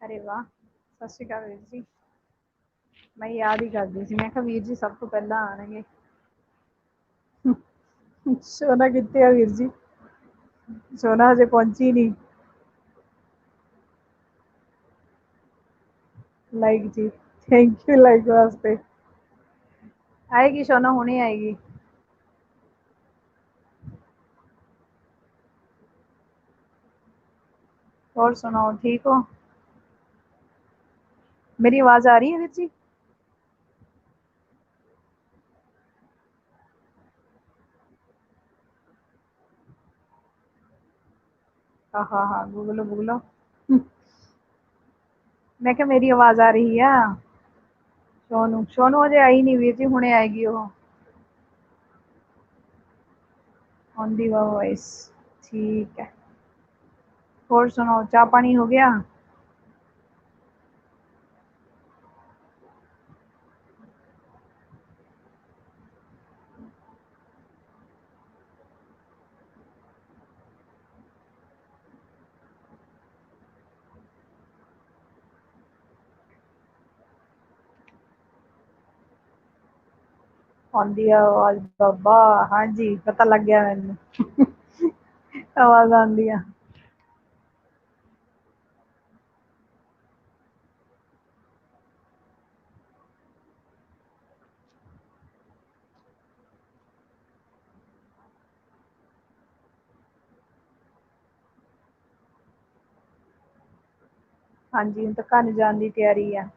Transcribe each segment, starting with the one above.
अरे वाह! सत श्री अकाल वीर जी। मैं याद ही करती सी, मैं कहा वीर जी सब तो पहला आएंगे। सोना कितने है वीर जी? सोना हजे पहुंची नहीं। लाइक जी, थैंक यू लाइक वास्ते। आएगी सोना, हुणे आएगी। और सुनाओ, ठीक हो? मेरी आवाज आ रही है वीर जी? हाँ हाँ हाँ, गूगलो गूगलो। मैं क्या मेरी आवाज आ रही है? सोनू सोनू अजे आई नहीं वीर जी, हुणे आएगी वो। On the voice. ठीक है। और सुनाओ, चाय पानी हो गया? आंदी आवाज बाबा। हाँ जी, पता लग गया मैनू। आवाज आंदी है। हाँ जी, हूँ तो घर जाने की तैयारी है।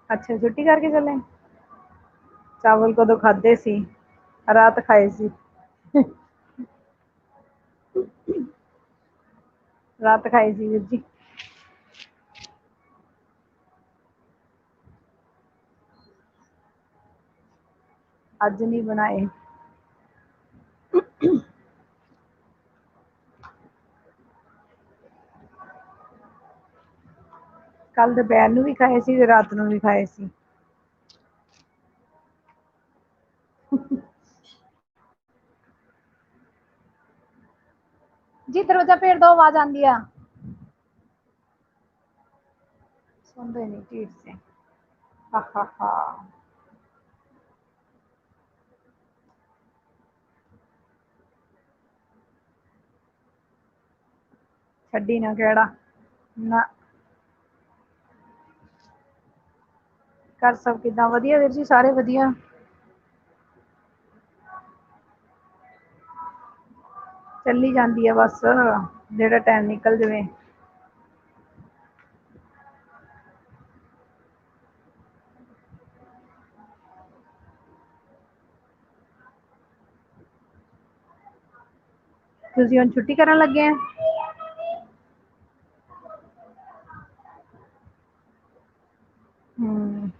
अच्छा, छुट्टी करके चले? चावल कदों खाधे सी? रात खाए सी। रात खाए सी वीर जी। अज नहीं बनाए। कल दोपहर नू भी खाए सी, रात नू भी खाए सी। जी दरवाजा फेर दो, आवाज आंदी है। सुनते नहीं ठीक से। हा हा हा। छड्डी ना केड़ा। ना। घर सब किदा? वधिया वीर जी, सारे वधिया। चली जाती है बस, जेड़ा टाइम निकल जाए। तुसीं हुण छुट्टी करन लगे हैं? हम्म।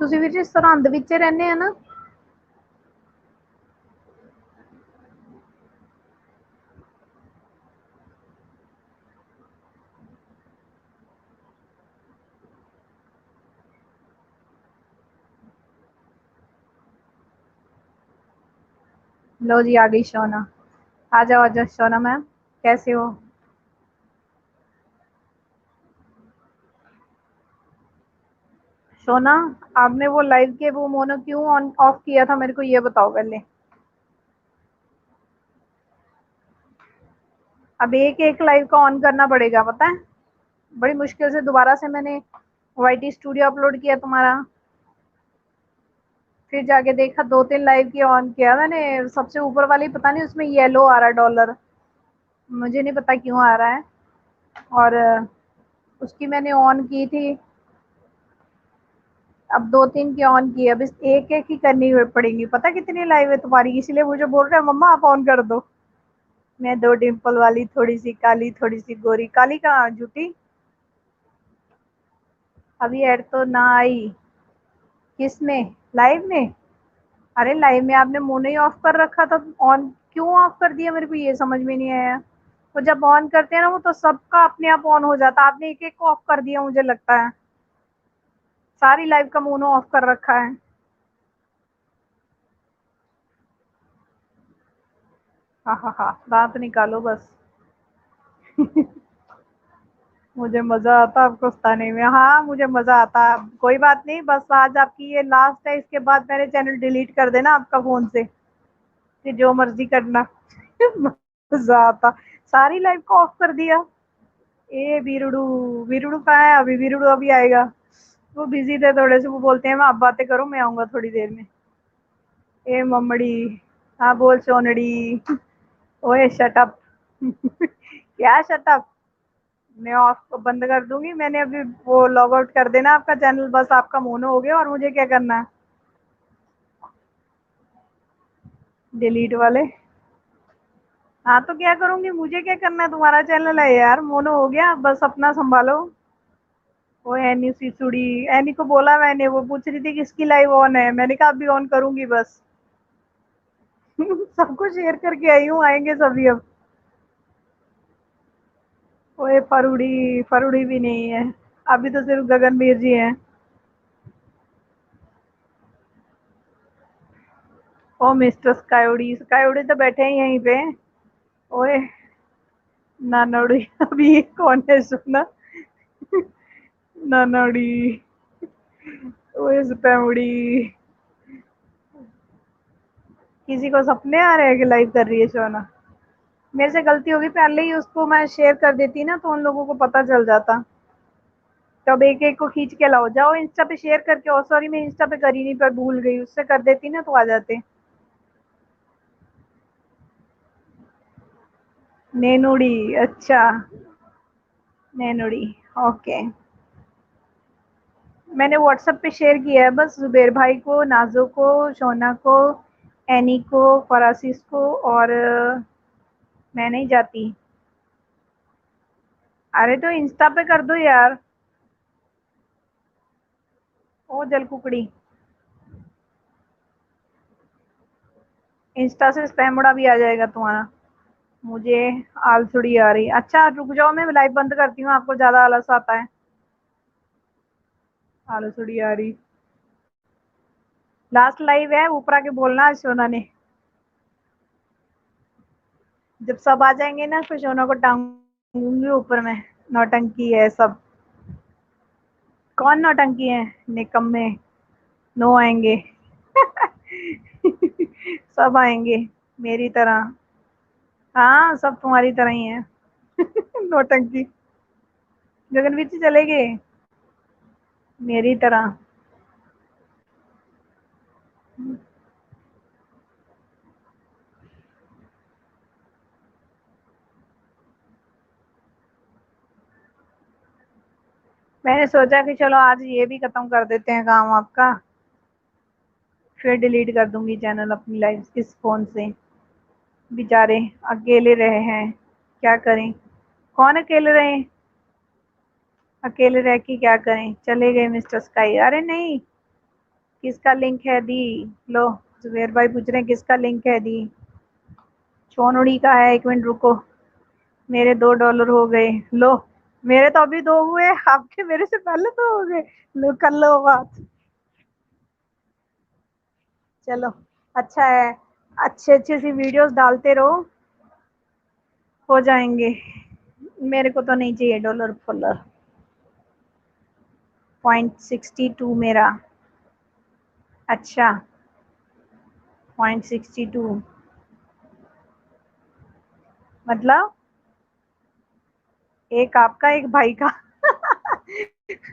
तुसीं वीर जी सरहंद विच रहिंदे आ ना? लो जी, आ गई शोना। आ जाओ शोना मैम। कैसे हो? शोना, आपने वो लाइव के वो मोनो क्यों ऑन ऑफ किया था, मेरे को ये बताओ पहले। अब एक एक लाइव का ऑन करना पड़ेगा, पता है? बड़ी मुश्किल से दोबारा से मैंने वाईटी स्टूडियो अपलोड किया तुम्हारा। फिर जाके देखा, दो तीन लाइव की ऑन किया मैंने। सबसे ऊपर वाली पता नहीं उसमें येलो आ रहा डॉलर, मुझे नहीं पता क्यों आ रहा है। और उसकी मैंने ऑन की थी। अब दो तीन की ऑन की है, अब एक एक ही करनी पड़ेगी। पता कितनी लाइव है तुम्हारी, इसलिए मुझे बोल रहे हैं मम्मा आप ऑन कर दो। मैं दो डिम्पल वाली, थोड़ी सी काली, थोड़ी सी गोरी। काली कहाँ झूठी? अभी ऐड तो ना आई। किस में? लाइव में? अरे लाइव में आपने मुंह नहीं ऑफ कर रखा था, ऑन क्यों ऑफ कर दिया? मेरे को ये समझ में नहीं आया। वो जब ऑन करते हैं ना, वो तो सबका अपने आप ऑन हो जाता है। आपने एक एक को ऑफ कर दिया, मुझे लगता है सारी लाइव का मुंह ऑफ कर रखा है। हाँ हाँ हाँ, दांत निकालो बस। मुझे मजा आता आपको सताने में। हाँ मुझे मजा आता है। कोई बात नहीं, बस आज आपकी ये लास्ट है, इसके बाद मेरे चैनल डिलीट कर देना आपका फोन से, कि जो मर्जी करना। मजा आता। सारी लाइव को ऑफ कर दिया। ए बीरुडू, बीरुडू कहाँ है? अभी बीरुडू अभी आएगा। वो बिजी थे थोड़े से, वो बोलते हैं मैं आप बातें करो, मैं आऊंगा थोड़ी देर में। ए मम्मड़ी। हाँ बोल सोनड़ी। ओए शट अप। क्या शट अप? मैं ऑफ बंद कर दूंगी। मैंने अभी वो लॉग आउट कर देना आपका चैनल, बस आपका मोनो हो गया। और मुझे क्या करना है? डिलीट वाले? हाँ तो क्या करूंगी? मुझे क्या करना है? तुम्हारा चैनल है यार, मोनो हो गया, बस अपना संभालो। वो एनी सिसुड़ी। एनी को बोला मैंने, वो पूछ रही थी किसकी लाइव ऑन है, मैंने कहा अभी ऑन करूंगी बस। सबको शेयर करके आई हूँ, आएंगे सभी अब। ओए फरुड़ी, फरुड़ी भी नहीं है। अभी तो सिर्फ गगनवीर जी हैं। ओ मिस्टर स्कायोडी, स्कायोडी तो बैठे हैं यहीं पे। ओए नानोड़ी। अभी ये कौन है सुना? नानोड़ी। ओए स्पैमुड़ी। किसी को सपने आ रहे हैं कि लाइव कर रही है शोना? मेरे से गलती होगी, पहले ही उसको मैं शेयर कर देती ना, तो उन लोगों को पता चल जाता। तो अब एक एक को खींच के लाओ, जाओ इंस्टा पे शेयर करके। और सॉरी, मैं इंस्टा पे कर ही नहीं, पर भूल गई, उससे कर देती ना तो आ जाते। नैनुड़ी, अच्छा। नैनुड़ी, ओके। मैंने व्हाट्सएप पे शेयर किया है बस, जुबेर भाई को, नाजो को, शोना को, एनी को, फरासिस को, और मैं नहीं जाती। अरे तो इंस्टा पे कर दो यार। ओ जल कुकड़ी। इंस्टा से स्पैम उड़ा भी आ जाएगा तुम्हारा। मुझे आलसुड़ी आ रही। अच्छा रुक जाओ, मैं लाइव बंद करती हूँ, आपको ज्यादा आलस आता है। आलसुड़ी आ रही। लास्ट लाइव है, ऊपर आके बोलना आज सोना ने। जब सब आ जाएंगे ना, फिर सोना को टांगूंगी ऊपर में। नौटंकी है सब। कौन नौटंकी है? निकम्मे। नो आएंगे। सब आएंगे मेरी तरह। हाँ सब तुम्हारी तरह ही है। नौटंकी। गगनवीर जी चले गए मेरी तरह। मैंने सोचा कि चलो आज ये भी खत्म कर देते हैं काम आपका, फिर डिलीट कर दूंगी चैनल अपनी लाइफ इस फोन से। बेचारे अकेले रहे हैं, क्या करें? कौन अकेले रहे? अकेले रह के क्या करें? चले गए मिस्टर स्काई। अरे नहीं, किसका लिंक है दी? लो, जुबेर भाई पूछ रहे हैं किसका लिंक है दी। सोनुड़ी का है, 1 मिनट रुको। मेरे $2 हो गए। लो, मेरे तो अभी 2 हुए, आपके मेरे से पहले तो हो गए। लो कर लो बात। चलो, अच्छा है। अच्छे अच्छे सी वीडियोस डालते रहो, हो जाएंगे। मेरे को तो नहीं चाहिए डॉलर फॉलर। 0.62 मेरा। अच्छा, 0.62 मतलब एक आपका एक भाई का।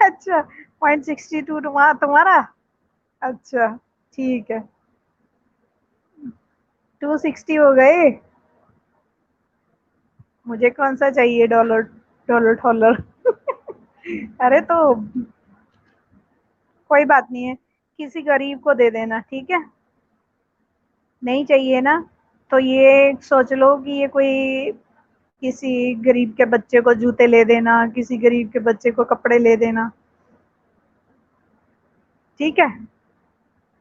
अच्छा, 0.62 तुम्हारा। अच्छा, ठीक है। 260 हो गए। मुझे कौन सा चाहिए डॉलर? Dollar dollar. अरे तो कोई बात नहीं है, किसी गरीब को दे देना, ठीक है? नहीं चाहिए ना? तो ये सोच लो कि ये कोई किसी गरीब के बच्चे को जूते ले देना, किसी गरीब के बच्चे को कपड़े ले देना। ठीक है,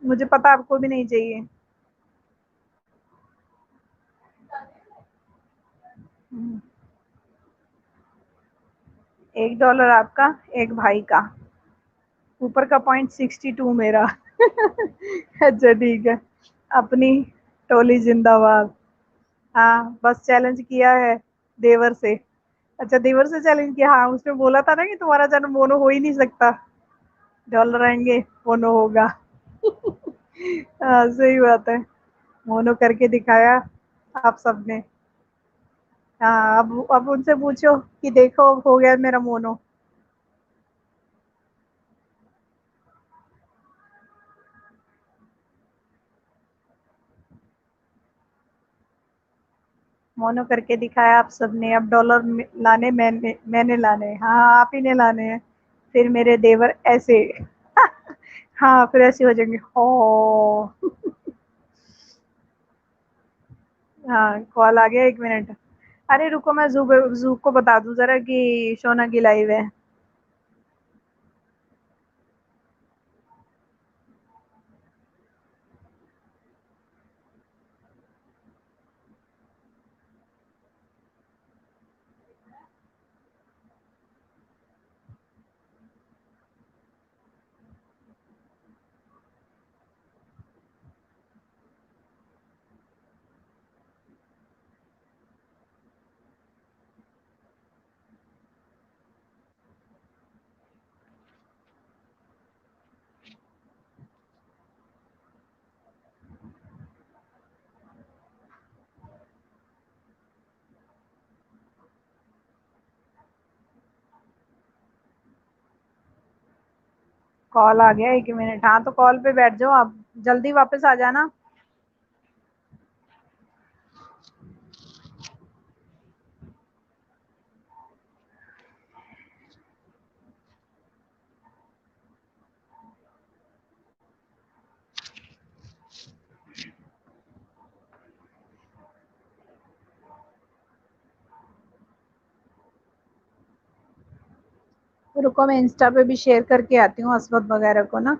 मुझे पता आपको भी नहीं चाहिए। $1 आपका, एक भाई का, ऊपर का पॉइंट 62 मेरा। अच्छा ठीक है, अपनी टोली जिंदाबाद। हाँ बस चैलेंज किया है देवर से। अच्छा देवर से चैलेंज किया, हाँ उसने बोला था ना कि तुम्हारा जन्म मोनो हो ही नहीं सकता, डॉलर आएंगे मोनो होगा। हाँ सही बात है, मोनो करके दिखाया आप सबने। हाँ अब उनसे पूछो कि देखो हो गया मेरा मोनो। मोनो करके दिखाया आप सबने, अब डॉलर लाने मैंने लाने हैं। हाँ आप ही ने लाने हैं। फिर मेरे देवर ऐसे। हाँ फिर ऐसे हो जाएंगे हो। हाँ कॉल आ गया, 1 मिनट। अरे रुको मैं जू को बता दूं जरा कि शोना की लाइव है। कॉल आ गया, 1 मिनट। हाँ तो कॉल पे बैठ जाओ आप, जल्दी वापस आ जाना। रुको मैं इंस्टा पे भी शेयर करके आती हूँ असवद वगैरह को ना।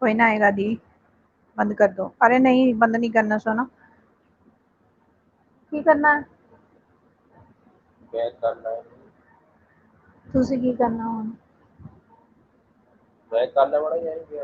कोई ना आएगा दी, बंद कर दो। अरे नहीं बंद नहीं करना सोना, की करना है, बैक करना है। तुझे की करना हो। बैक करना पड़ा यही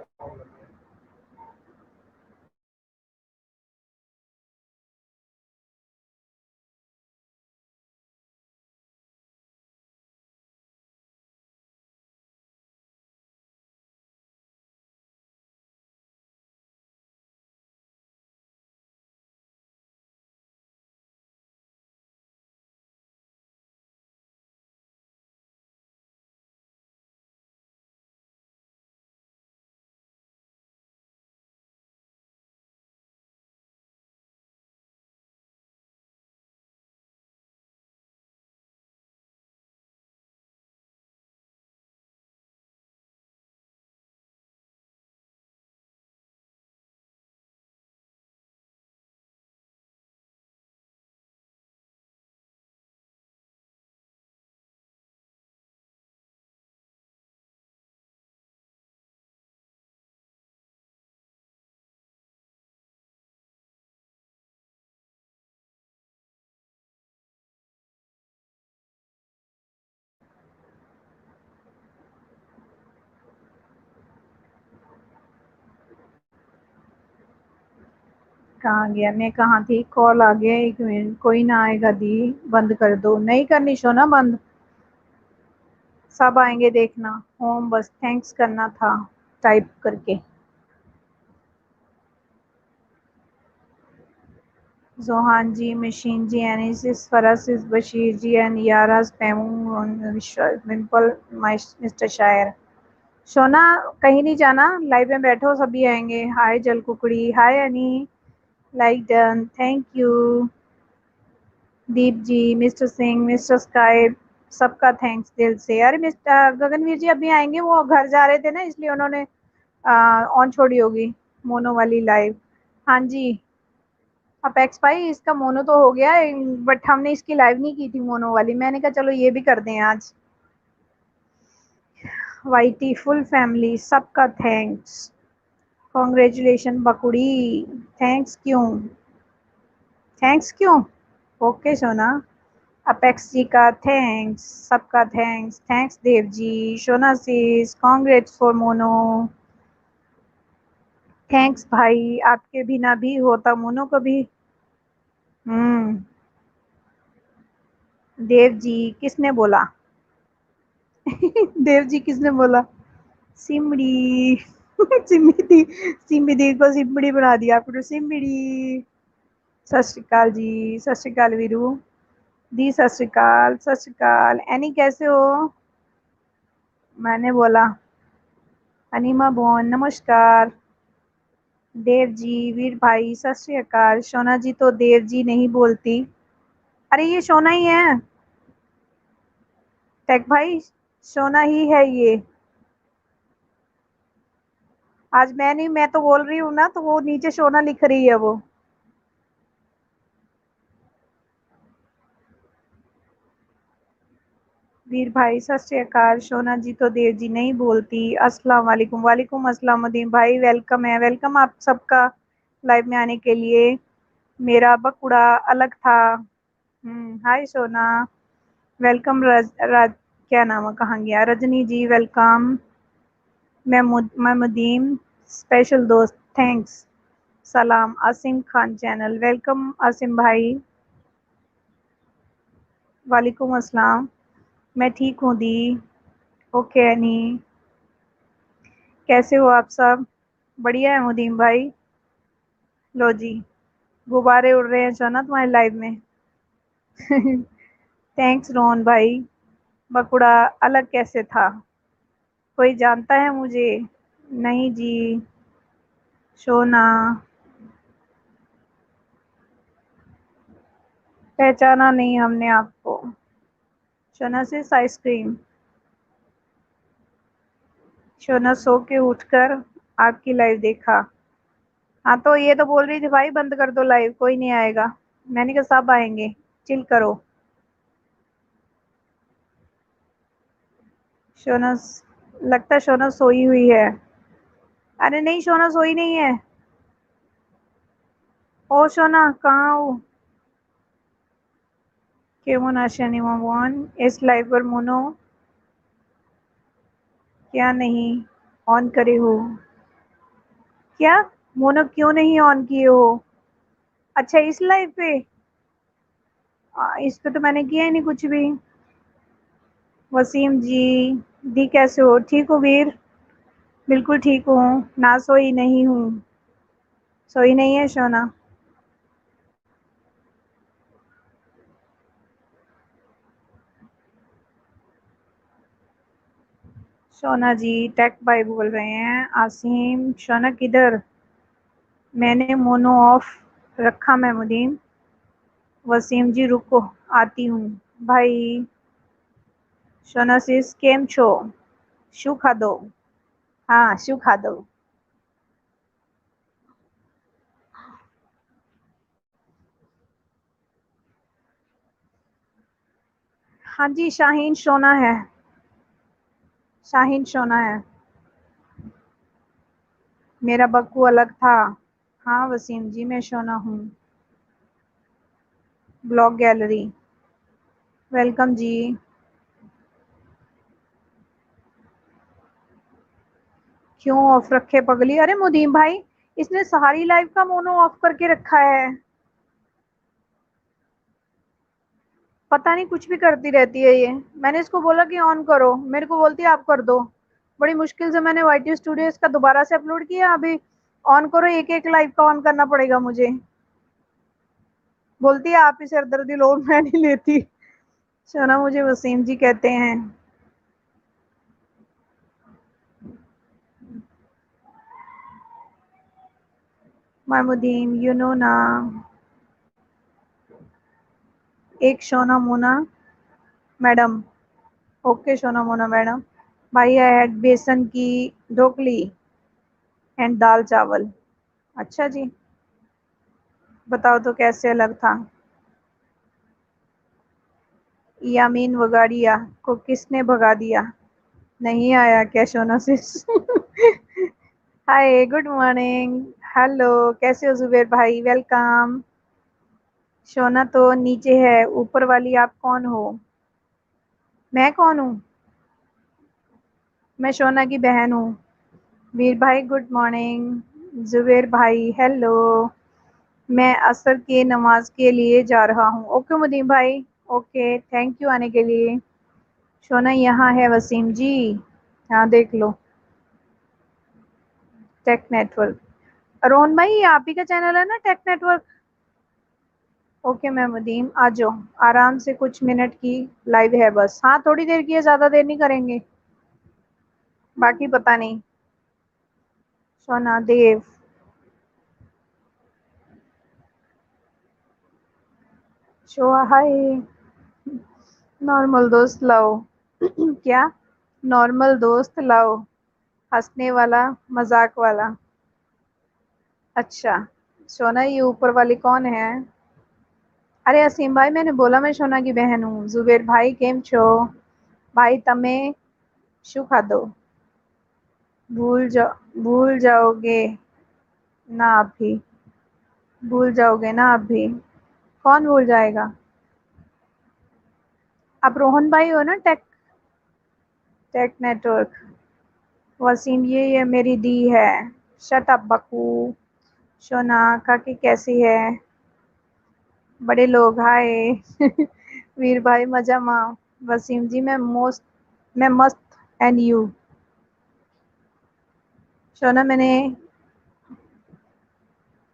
कहाँ गया, मैं कहाँ थी, कॉल आ गया, एक मिनट, कोई ना आएगा दी, बंद कर दो, नहीं करनी शोना बंद, सब आएंगे देखना, होम बस थैंक्स करना था टाइप करके। जोहान जी, मशीन जी, एनिसिस, फरासिस, बशीर जी एंड याराज, पैमू, मिम्पल, मिस्टर शायर। सोना कहीं नहीं जाना, लाइव में बैठो, सभी आएंगे। हाय जल कुकड़ी, hi Annie, like done, thank you. Deep ji, mister Singh, mister Sky, सबका थैंक्स दिल से। अरे मिस्टर गगनवीर जी अभी आएंगे, वो घर जा रहे थे ना, इसलिए उन्होंने ऑन छोड़ी होगी मोनो वाली लाइव। हाँ जी, अपेक्स भाई इसका मोनो तो हो गया, बट हमने इसकी लाइव नहीं की थी मोनो वाली, मैंने कहा चलो ये भी कर दें आज। वाईटी फुल फैमिली, सबका थैंक्स, कॉन्ग्रेचुलेशन बकुड़ी। थैंक्स क्यों, थैंक्स क्यों, ओके सोना। अपेक्स जी का थैंक्स, सबका thanks, thanks Dev ji, Shona sis, congrats for मोनो, थैंक्स भाई, आपके बिना भी होता मोनो कभी। हम्म, देव जी किसने बोला? देव जी किसने बोला? सिमड़ी। सिमड़ी, सिमड़ी को सिमड़ी बना दिया आपने, सिमड़ी। सत श्रीकाल जी, सत श्रीकाल वीरू दी, सत श्रीकाल, सत श्रीकाल। एनी कैसे हो? मैंने बोला अनिमा बोन, नमस्कार। देव जी, वीर भाई, सत श्री अकाल। शोना जी तो देव जी नहीं बोलती। अरे ये शोना ही है, टेक भाई, शोना ही है ये। आज मैं नहीं, मैं तो बोल रही हूँ ना, तो वो नीचे शोना लिख रही है वो। वीर भाई सत श्री अकाल। शोना जी तो देव जी नहीं बोलती। अस्सलाम वालेकुम। वालेकुम अस्सलाम उदीन भाई, वेलकम है, वेलकम आप सबका लाइव में आने के लिए। मेरा बकुड़ा अलग था। हाय सोना, वेलकम। क्या नाम है, कहाँ गया रजनी जी, वेलकम। महमुदीन, स्पेशल दोस्त, थैंक्स। सलाम, आसिम खान चैनल, वेलकम आसिम भाई। वालेकुम अस्सलाम, मैं ठीक हूँ दी। ओके एनी, कैसे हो आप सब? बढ़िया है मुदीम भाई। लो जी, गुब्बारे उड़ रहे हैं सोना तुम्हारे लाइव में। थैंक्स रोहन भाई। बकुड़ा अलग कैसे था, कोई जानता है मुझे? नहीं जी। सोना, पहचाना नहीं हमने आपको। सोना से आइसक्रीम। सोना सो के उठकर आपकी लाइव देखा। हाँ तो ये तो बोल रही थी भाई बंद कर दो लाइव, कोई नहीं आएगा। मैंने कहा सब आएंगे, चिल करो। सोना, लगता है सोना सोई हुई है। अरे नहीं, सोना सोई नहीं है। ओ सोना कहाँ हो? केमन आशा वन इस लाइव पर मोनो क्या नहीं ऑन करे हो? क्या मोनो क्यों नहीं ऑन किए हो? अच्छा इस लाइव पे, इस पे तो मैंने किया ही नहीं कुछ भी। वसीम जी, दी कैसे हो? ठीक हो वीर? बिल्कुल ठीक हूँ, ना सोई नहीं हूँ। सोई नहीं है सोना? सोना जी टेक भाई बोल रहे हैं। आसिम, सोना किधर? मैंने मोनो ऑफ रखा महमुदीन। वसीम जी रुको, आती हूँ भाई। सोना सिस केम छो, शू खाधो? हाँ शू खाधो? हाँ जी, शाहीन सोना है, शाहीन सोना है। मेरा बक्कू अलग था। हाँ वसीम जी, मैं सोना हूँ। ब्लॉग गैलरी, वेलकम जी। क्यों ऑफ रखे पगली? अरे मुदीम भाई, इसने सारी लाइव का मोनो ऑफ करके रखा है, पता नहीं कुछ भी करती रहती है ये। मैंने इसको बोला कि ऑन करो, मेरे को बोलती है आप कर दो। बड़ी मुश्किल से मैंने वाईटी स्टूडियो इसका दोबारा से अपलोड किया, अभी ऑन करो, एक एक लाइव का ऑन करना पड़ेगा मुझे। बोलती है आप ही सिरदर्दी लो, मैं नहीं लेती। सोना मुझे वसीम जी कहते हैं। महमुदीन यू नो ना, एक सोना मोना मैडम। ओके सोना मोना मैडम। भाई आई हैड बेसन की ढोकली एंड दाल चावल। अच्छा जी, बताओ तो कैसे अलग था। यामीन वगाड़िया को किसने भगा दिया? नहीं आया क्या सोना से? Hi good morning. हेलो, कैसे हो जुबेर भाई, वेलकम। सोना तो नीचे है, ऊपर वाली आप कौन हो? मैं कौन हूँ? मैं सोना की बहन हूँ। वीर भाई गुड मॉर्निंग। जुबेर भाई हेलो। मैं असर के नमाज के लिए जा रहा हूँ। ओके मुदीम भाई, ओके थैंक यू आने के लिए। सोना यहाँ है वसीम जी, यहाँ देख लो। टेक नेटवर्क, रोहन भाई ये आप ही का चैनल है ना, टेक नेटवर्क? ओके मैं मुदीम, आ जाओ। आराम से कुछ मिनट की लाइव है बस, हाँ थोड़ी देर की है, ज्यादा देर नहीं करेंगे, बाकी पता नहीं। सोना देव, शो हाय। नॉर्मल दोस्त लाओ। क्या? नॉर्मल दोस्त लाओ, हंसने वाला, मजाक वाला। अच्छा, सोना ये ऊपर वाली कौन है? अरे असीम भाई मैंने बोला मैं सोना की बहन हूँ। जुबेर भाई केम छो? भाई तमे शू खाधो? भूल जाओगे ना आप भी, भूल जाओगे ना आप भी। कौन भूल जाएगा? आप रोहन भाई हो ना, टेक टेक नेटवर्क। वसीम ये मेरी दी है। शट अप बकू। सोना काकी कैसी है? बड़े लोग हाय। वीर भाई मजा माँ। वसीम जी मैं मस्त एंड यू? सोना मैंने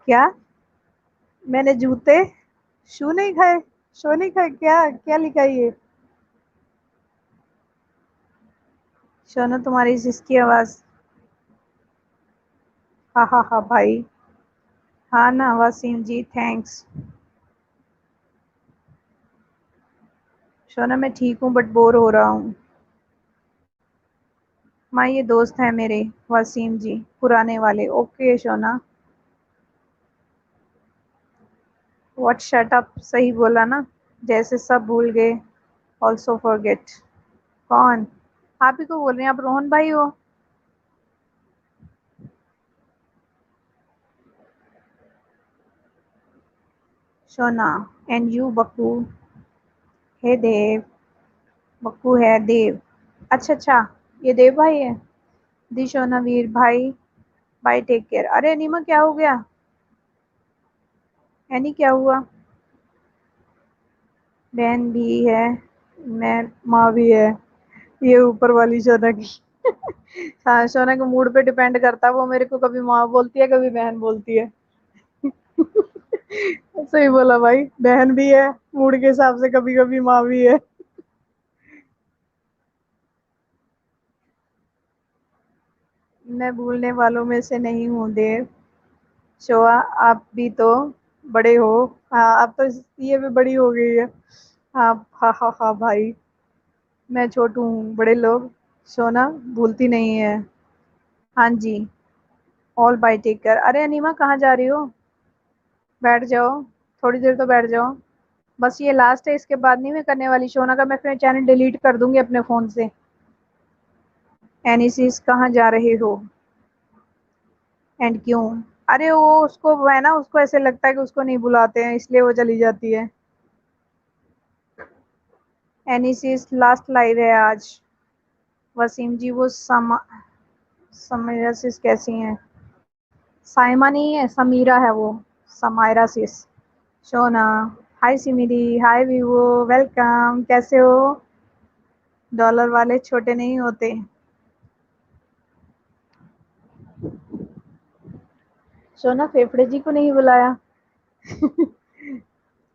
क्या? मैंने जूते शू नहीं खाए, शो नहीं खाए, क्या क्या लिखा है ये? सोना तुम्हारी जिसकी आवाज, हा भाई। हाँ ना वसीम जी थैंक्स। सोना मैं ठीक हूँ बट बोर हो रहा हूँ। माँ ये दोस्त है मेरे, वसीम जी पुराने वाले। ओके सोना। व्हाट शट अप, सही बोला ना, जैसे सब भूल गए, ऑल्सो फॉरगेट। कौन? आप ही को बोल रहे हैं, आप रोहन भाई हो? सोना एंड यू बक्कू। हे देव, बक्कू है देव। अच्छा अच्छा, ये देव भाई है। दी सोना वीर भाई, बाय टेक केयर। अरे अनीमा क्या हो गया? एनी क्या हुआ? बहन भी है, मैं माँ भी है, ये ऊपर वाली सोना की। हाँ सोना के मूड पे डिपेंड करता है, वो मेरे को कभी माँ बोलती है कभी बहन बोलती है। सही बोला भाई, बहन भी है मूड के हिसाब से, कभी कभी माँ भी है। मैं भूलने वालों में से नहीं हूँ देव। शोआ आप भी तो बड़े हो। हाँ अब तो ये भी बड़ी हो गई है। हाँ हा भाई, मैं छोटू हूँ, बड़े लोग सोना भूलती नहीं है। हाँ जी, ऑल बाय टेक केयर। अरे अनीमा कहाँ जा रही हो? बैठ जाओ, थोड़ी देर तो बैठ जाओ। बस ये लास्ट है, इसके बाद नहीं मैं करने वाली। सोना का मैं फिर चैनल डिलीट कर दूंगी अपने फोन से। एनीसिस कहाँ जा रहे हो एंड क्यों? अरे वो उसको है ना, उसको ऐसे लगता है कि उसको नहीं बुलाते हैं इसलिए वो चली जाती है। एनीसिस लास्ट लाइव है आज। वसीम जी वो समरसिस कैसी हैं? साइमा नहीं है, समीरा है वो। समायरा सिस। शोना। हाय सिमिरी, हाय वीवो, वेलकम, कैसे हो? डॉलर वाले छोटे नहीं होते। शोना, फेफड़े जी को नहीं बुलाया?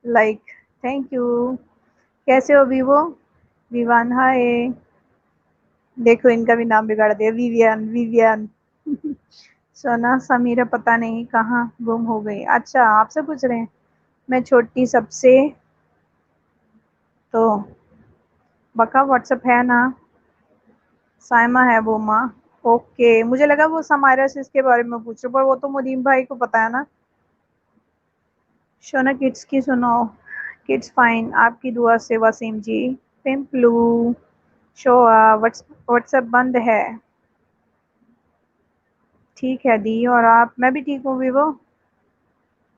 Like, thank you. कैसे हो वीवो? विवान, हाय। देखो इनका भी नाम बिगाड़ दिया, विवियन विवियन। सोना, समीरा पता नहीं कहाँ गुम हो गई। अच्छा, आपसे पूछ रहे हैं? मैं छोटी सबसे। तो बका व्हाट्सएप है ना? साइमा है वो माँ। ओके, मुझे लगा वो समायरस इसके बारे में पूछ रहे, पर वो तो मुदीम भाई को पता है ना। शोना, किड्स की सुनाओ। किड्स फाइन, आपकी दुआ से वसीम जी। पिंपलू। शोआ, व्हाट्सएप बंद है। ठीक है दी, और आप? मैं भी ठीक हूँ वीवो।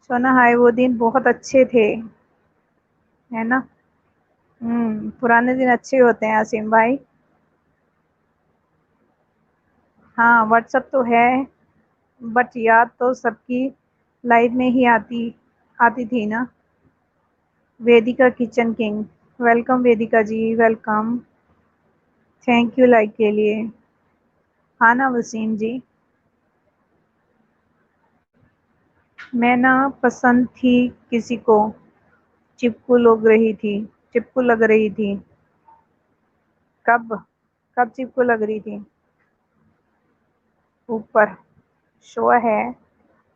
सोना, हाय, वो दिन बहुत अच्छे थे। है ना? पुराने दिन अच्छे होते हैं आसिम भाई। हाँ, व्हाट्सएप तो है, बट याद तो सबकी लाइफ में ही आती आती थी ना। Vedika kitchen king. Welcome Vedika ji, welcome. Thank you like के लिए। हाँ ना वसीम जी। मैं ना पसंद थी किसी को, चिपकू लग रही थी। कब? कब चिपकू लग रही थी? ऊपर शो है।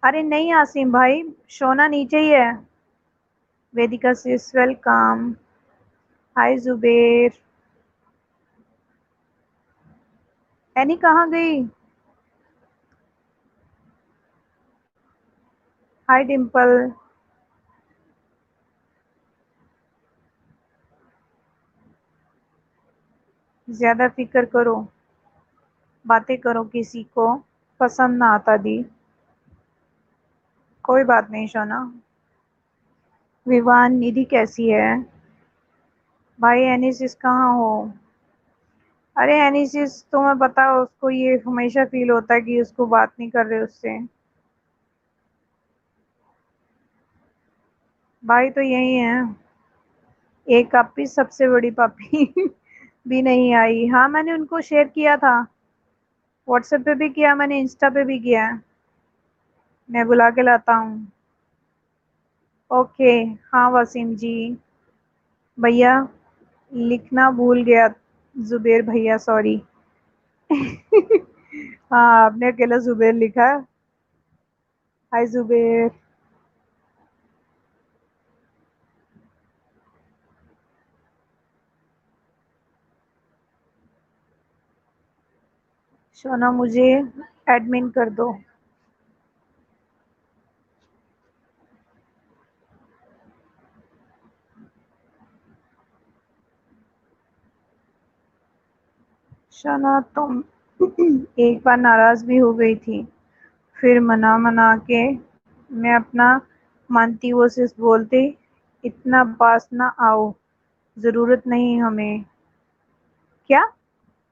अरे नहीं आसिम भाई, शोना नीचे ही है। वेदिका सिस, वेलकम। हाय जुबेर। एनी कहाँ गई? हाय डिम्पल। ज्यादा फिक्र करो, बातें करो, किसी को पसंद ना आता दी। कोई बात नहीं शोना। विवान, निधि कैसी है? भाई एनिसिस कहाँ हो? अरे एनिसिस, तुम्हें पता है उसको ये हमेशा फील होता है कि उसको बात नहीं कर रहे उससे। भाई तो यही है। एक पापी, सबसे बड़ी पापी भी नहीं आई। हाँ, मैंने उनको शेयर किया था। व्हाट्सएप पे भी किया मैंने, इंस्टा पे भी किया है। मैं बुला के लाता हूँ। ओके। हाँ वसीम जी। भैया, लिखना भूल गया। जुबेर भैया, सॉरी। हाँ, आपने अकेला जुबेर लिखा। हाय जुबेर। सोना, मुझे एडमिन कर दो। सोना, तुम एक बार नाराज भी हो गई थी, फिर मना मना के मैं अपना मानती, वो सिर्फ बोलते इतना पास ना आओ, जरूरत नहीं हमें। क्या?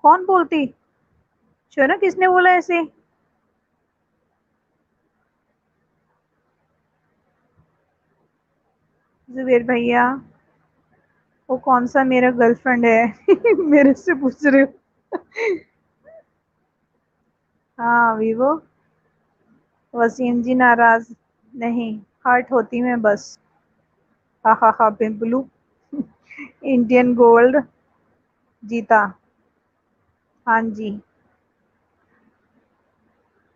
कौन बोलती? सोना, किसने बोला ऐसे? जुबेर भैया, वो कौन सा मेरा गर्लफ्रेंड है? मेरे से पूछ रहे हो? हाँ वीवो। वसीम जी नाराज नहीं, हर्ट होती मैं बस। हा हा हा पिंपलू। इंडियन गोल्ड जीता। हाँ जी।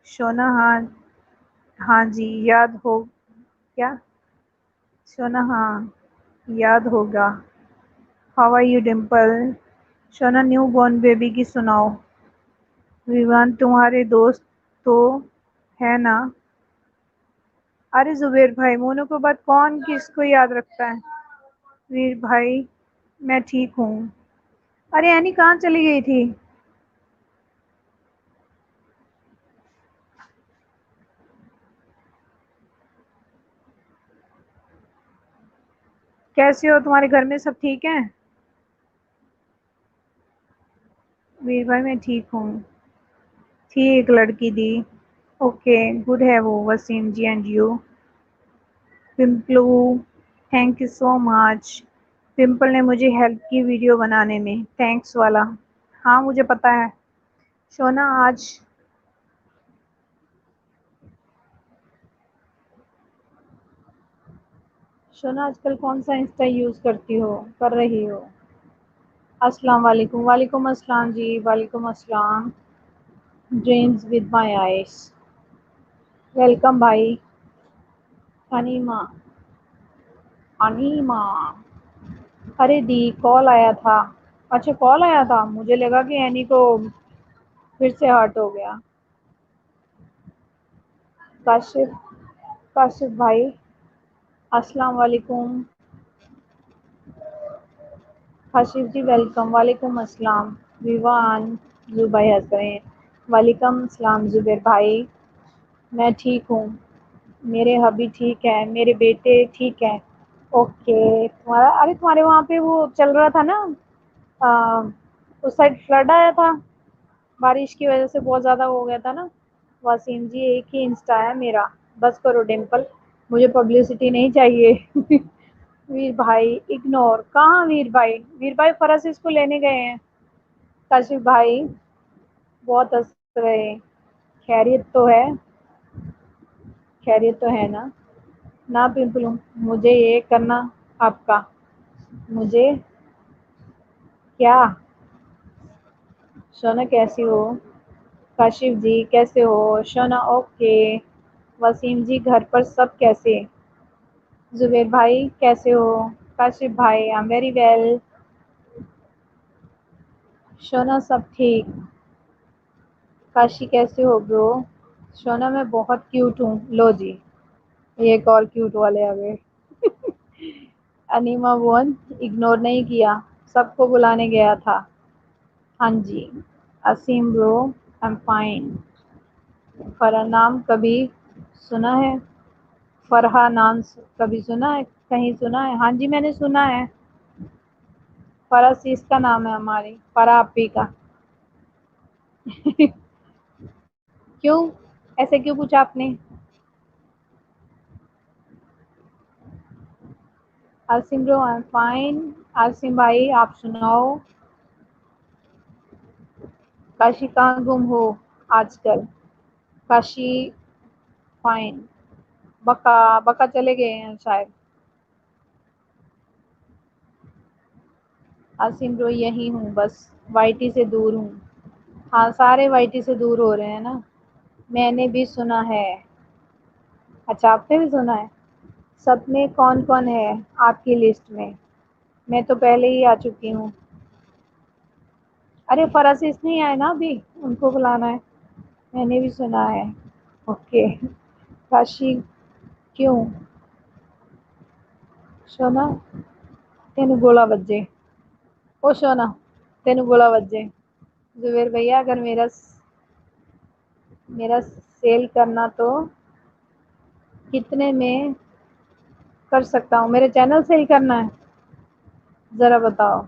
सोना, हाँ। हाँ जी, याद हो। क्या? सोना, हाँ, याद होगा। How are you Dimple? Sona, new born baby की सुनाओ। विवान, तुम्हारे दोस्त तो है ना? अरे जुबेर भाई, मोनू के बाद कौन किसको याद रखता है? वीर भाई, मैं ठीक हूँ। अरे एनी कहाँ चली गई थी? कैसे हो? तुम्हारे घर में सब ठीक हैं? वीर भाई, मैं ठीक हूँ। थी एक लड़की दी, ओके, गुड है वो वसीम जी एंड यू। पिंपलू, थैंक यू सो मच। पिंपल ने मुझे हेल्प की वीडियो बनाने में, थैंक्स वाला। हाँ मुझे पता है। शोना आज शोना आजकल कौन सा इंस्टा यूज करती हो, कर रही हो? अस्सलाम वालेकुम। वालेकुम अस्सलाम जी, वालेकुम अस्सलाम। Dreams with my eyes, welcome भाई। Enema, enema. अरे दी कॉल आया था। अच्छा कॉल आया था, मुझे लगा कि एनी को फिर से हर्ट हो गया। काशिफ, काशिफ भाई, अस्सलाम वालेकुम। काशिफ जी वेलकम, वालेकुम अस्सलाम। विवान, जुबैर हंस रहे हैं। वालेकुम अस्सलाम जुबैर भाई। मैं ठीक हूँ, मेरे हबी ठीक है, मेरे बेटे ठीक है। ओके, तुम्हारा, अरे तुम्हारे वहाँ पे वो चल रहा था ना, आ, उस साइड फ्लड आया था, बारिश की वजह से बहुत ज़्यादा हो गया था ना। वसीम जी एक ही इंस्टा है मेरा, बस करो डिम्पल, मुझे पब्लिसिटी नहीं चाहिए। वीर भाई इग्नोर, कहाँ वीर भाई? वीर भाई फरस इसको लेने गए हैं। काशिफ भाई बहुत हंस रहे हैं। खैरियत तो है, खैरियत तो है ना? ना पिंपलू, मुझे ये करना आपका, मुझे क्या? शोना कैसी हो? काशिफ जी कैसे हो? शोना ओके। वसीम जी घर पर सब कैसे? जुबेर भाई कैसे हो? काशिफ भाई I am very well. Shona सब ठीक। काशी कैसे हो ब्रो? शोना मैं बहुत क्यूट हूँ, लो जी, ये एक और क्यूट वाले आ गए। अनीमा वन, इग्नोर नहीं किया, सबको बुलाने गया था। हाँ जी। Asim bro, I am fine. Farha नाम कभी सुना है? फरहा नाम कभी सुना है? कहीं सुना है? हाँ जी मैंने सुना है। फरहा सीस का नाम है हमारी, फरहा आपी का। क्यों, ऐसे क्यों पूछा आपने? Asim bro I am fine. Asim भाई आप सुनाओ, काशी कहाँ गुम हो आजकल? काशी फाइन। बका, बका चले गए हैं शायद। आसिम ब्रो यही हूँ बस, वाईटी से दूर हूँ। हाँ सारे वाईटी से दूर हो रहे हैं ना। मैंने भी सुना है। अच्छा आपने भी सुना है? सब में कौन कौन है आपकी लिस्ट में? मैं तो पहले ही आ चुकी हूँ। अरे फरासिस नहीं आए ना अभी, उनको बुलाना है। मैंने भी सुना है। ओके। काशी क्यों? सोना, तेन गोला बजे। ओ सोना, तेन गोला बजे। जुबेर भैया अगर मेरा सेल करना तो कितने में कर सकता हूँ? मेरे चैनल सेल करना है, जरा बताओ।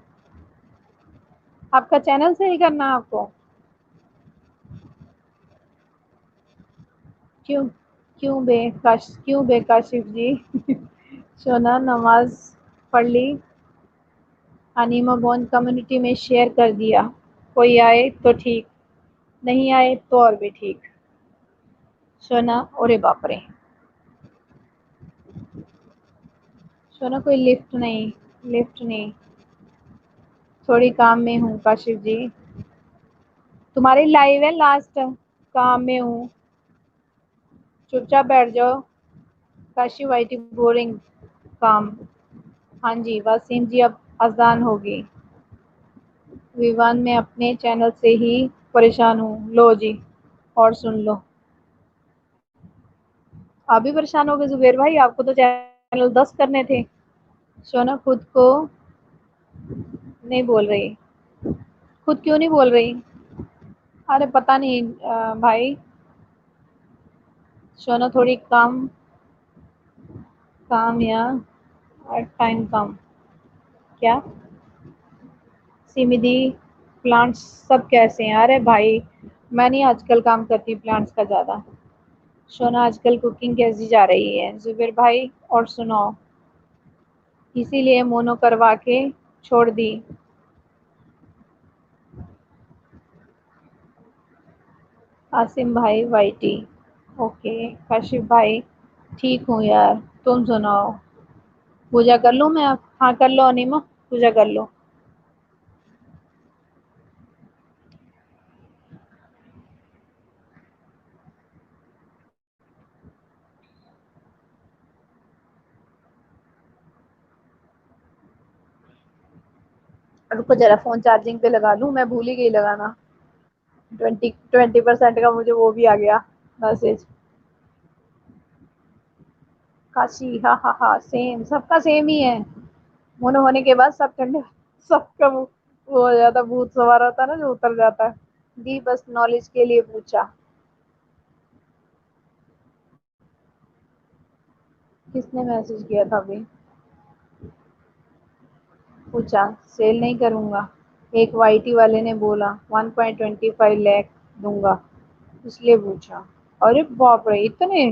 आपका चैनल सेल करना है आपको? क्यों? क्यों बे काशिफ जी? सोना नमाज पढ़ ली? अनीमा बोन कम्युनिटी में शेयर कर दिया, कोई आए तो ठीक, नहीं आए तो और भी ठीक। सोना ओरे बाप रे। सोना कोई लिफ्ट नहीं, लिफ्ट नहीं, थोड़ी काम में हूँ काशिफ जी। तुम्हारी लाइव है लास्ट, काम में हूँ, चुपचाप बैठ जाओ। काशी वाइटी बोरिंग काम। हाँ जी वसीम जी अब अजान होगी। विवान में अपने चैनल से ही परेशान हूँ, लो जी और सुन लो। आप भी परेशान हो गए जुबेर भाई, आपको तो चैनल 10 करने थे। सोना खुद को नहीं बोल रही, खुद क्यों नहीं बोल रही? अरे पता नहीं भाई। सोना थोड़ी काम, काम या टाइम कम। क्या? सिमिदी, प्लांट्स सब कैसे हैं? अरे भाई मैं नहीं आजकल काम करती प्लांट्स का ज़्यादा। सोना आजकल कुकिंग कैसी जा रही है जुबेर भाई? और सुनाओ। इसीलिए मोनो करवा के छोड़ दी। आसिम भाई वाईटी। ओके। काशिफ भाई ठीक हूँ यार, तुम सुनाओ। पूजा कर लूँ मैं अब? हाँ कर लो अनिमा, पूजा कर लो। रुको जरा फोन चार्जिंग पे लगा लूँ, मैं भूल ही गई लगाना। 20% का मुझे वो भी आ गया मैसेज। काशी हाँ हाँ हाँ, सेम सबका सेम ही है। मोनो होने के बाद सब ठंडे, सबका वो हो जाता, भूत सवार होता है ना जो उतर जाता है। दी बस नॉलेज के लिए पूछा। किसने मैसेज किया था अभी? पूछा सेल नहीं करूंगा, एक वाईटी वाले ने बोला 1.25 लाख दूंगा, इसलिए पूछा। अरे बाप रे इतने!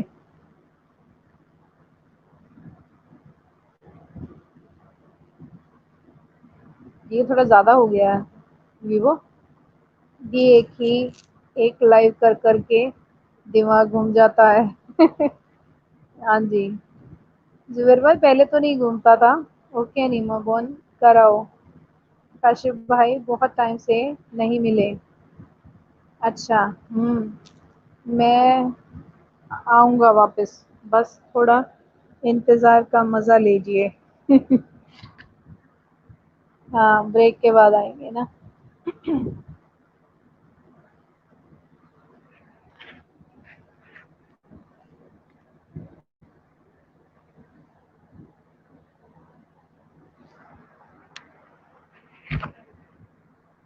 ये थोड़ा ज्यादा हो गया है वीवो। ये एक लाइव कर करके दिमाग घूम जाता है। हाँ जी। जुबेर भाई पहले तो नहीं घूमता था। ओके नीमा बोन कराओ। काशिफ भाई बहुत टाइम से नहीं मिले। अच्छा। मैं आऊंगा वापस, बस थोड़ा इंतजार का मजा लीजिए। हाँ ब्रेक के बाद आएंगे ना।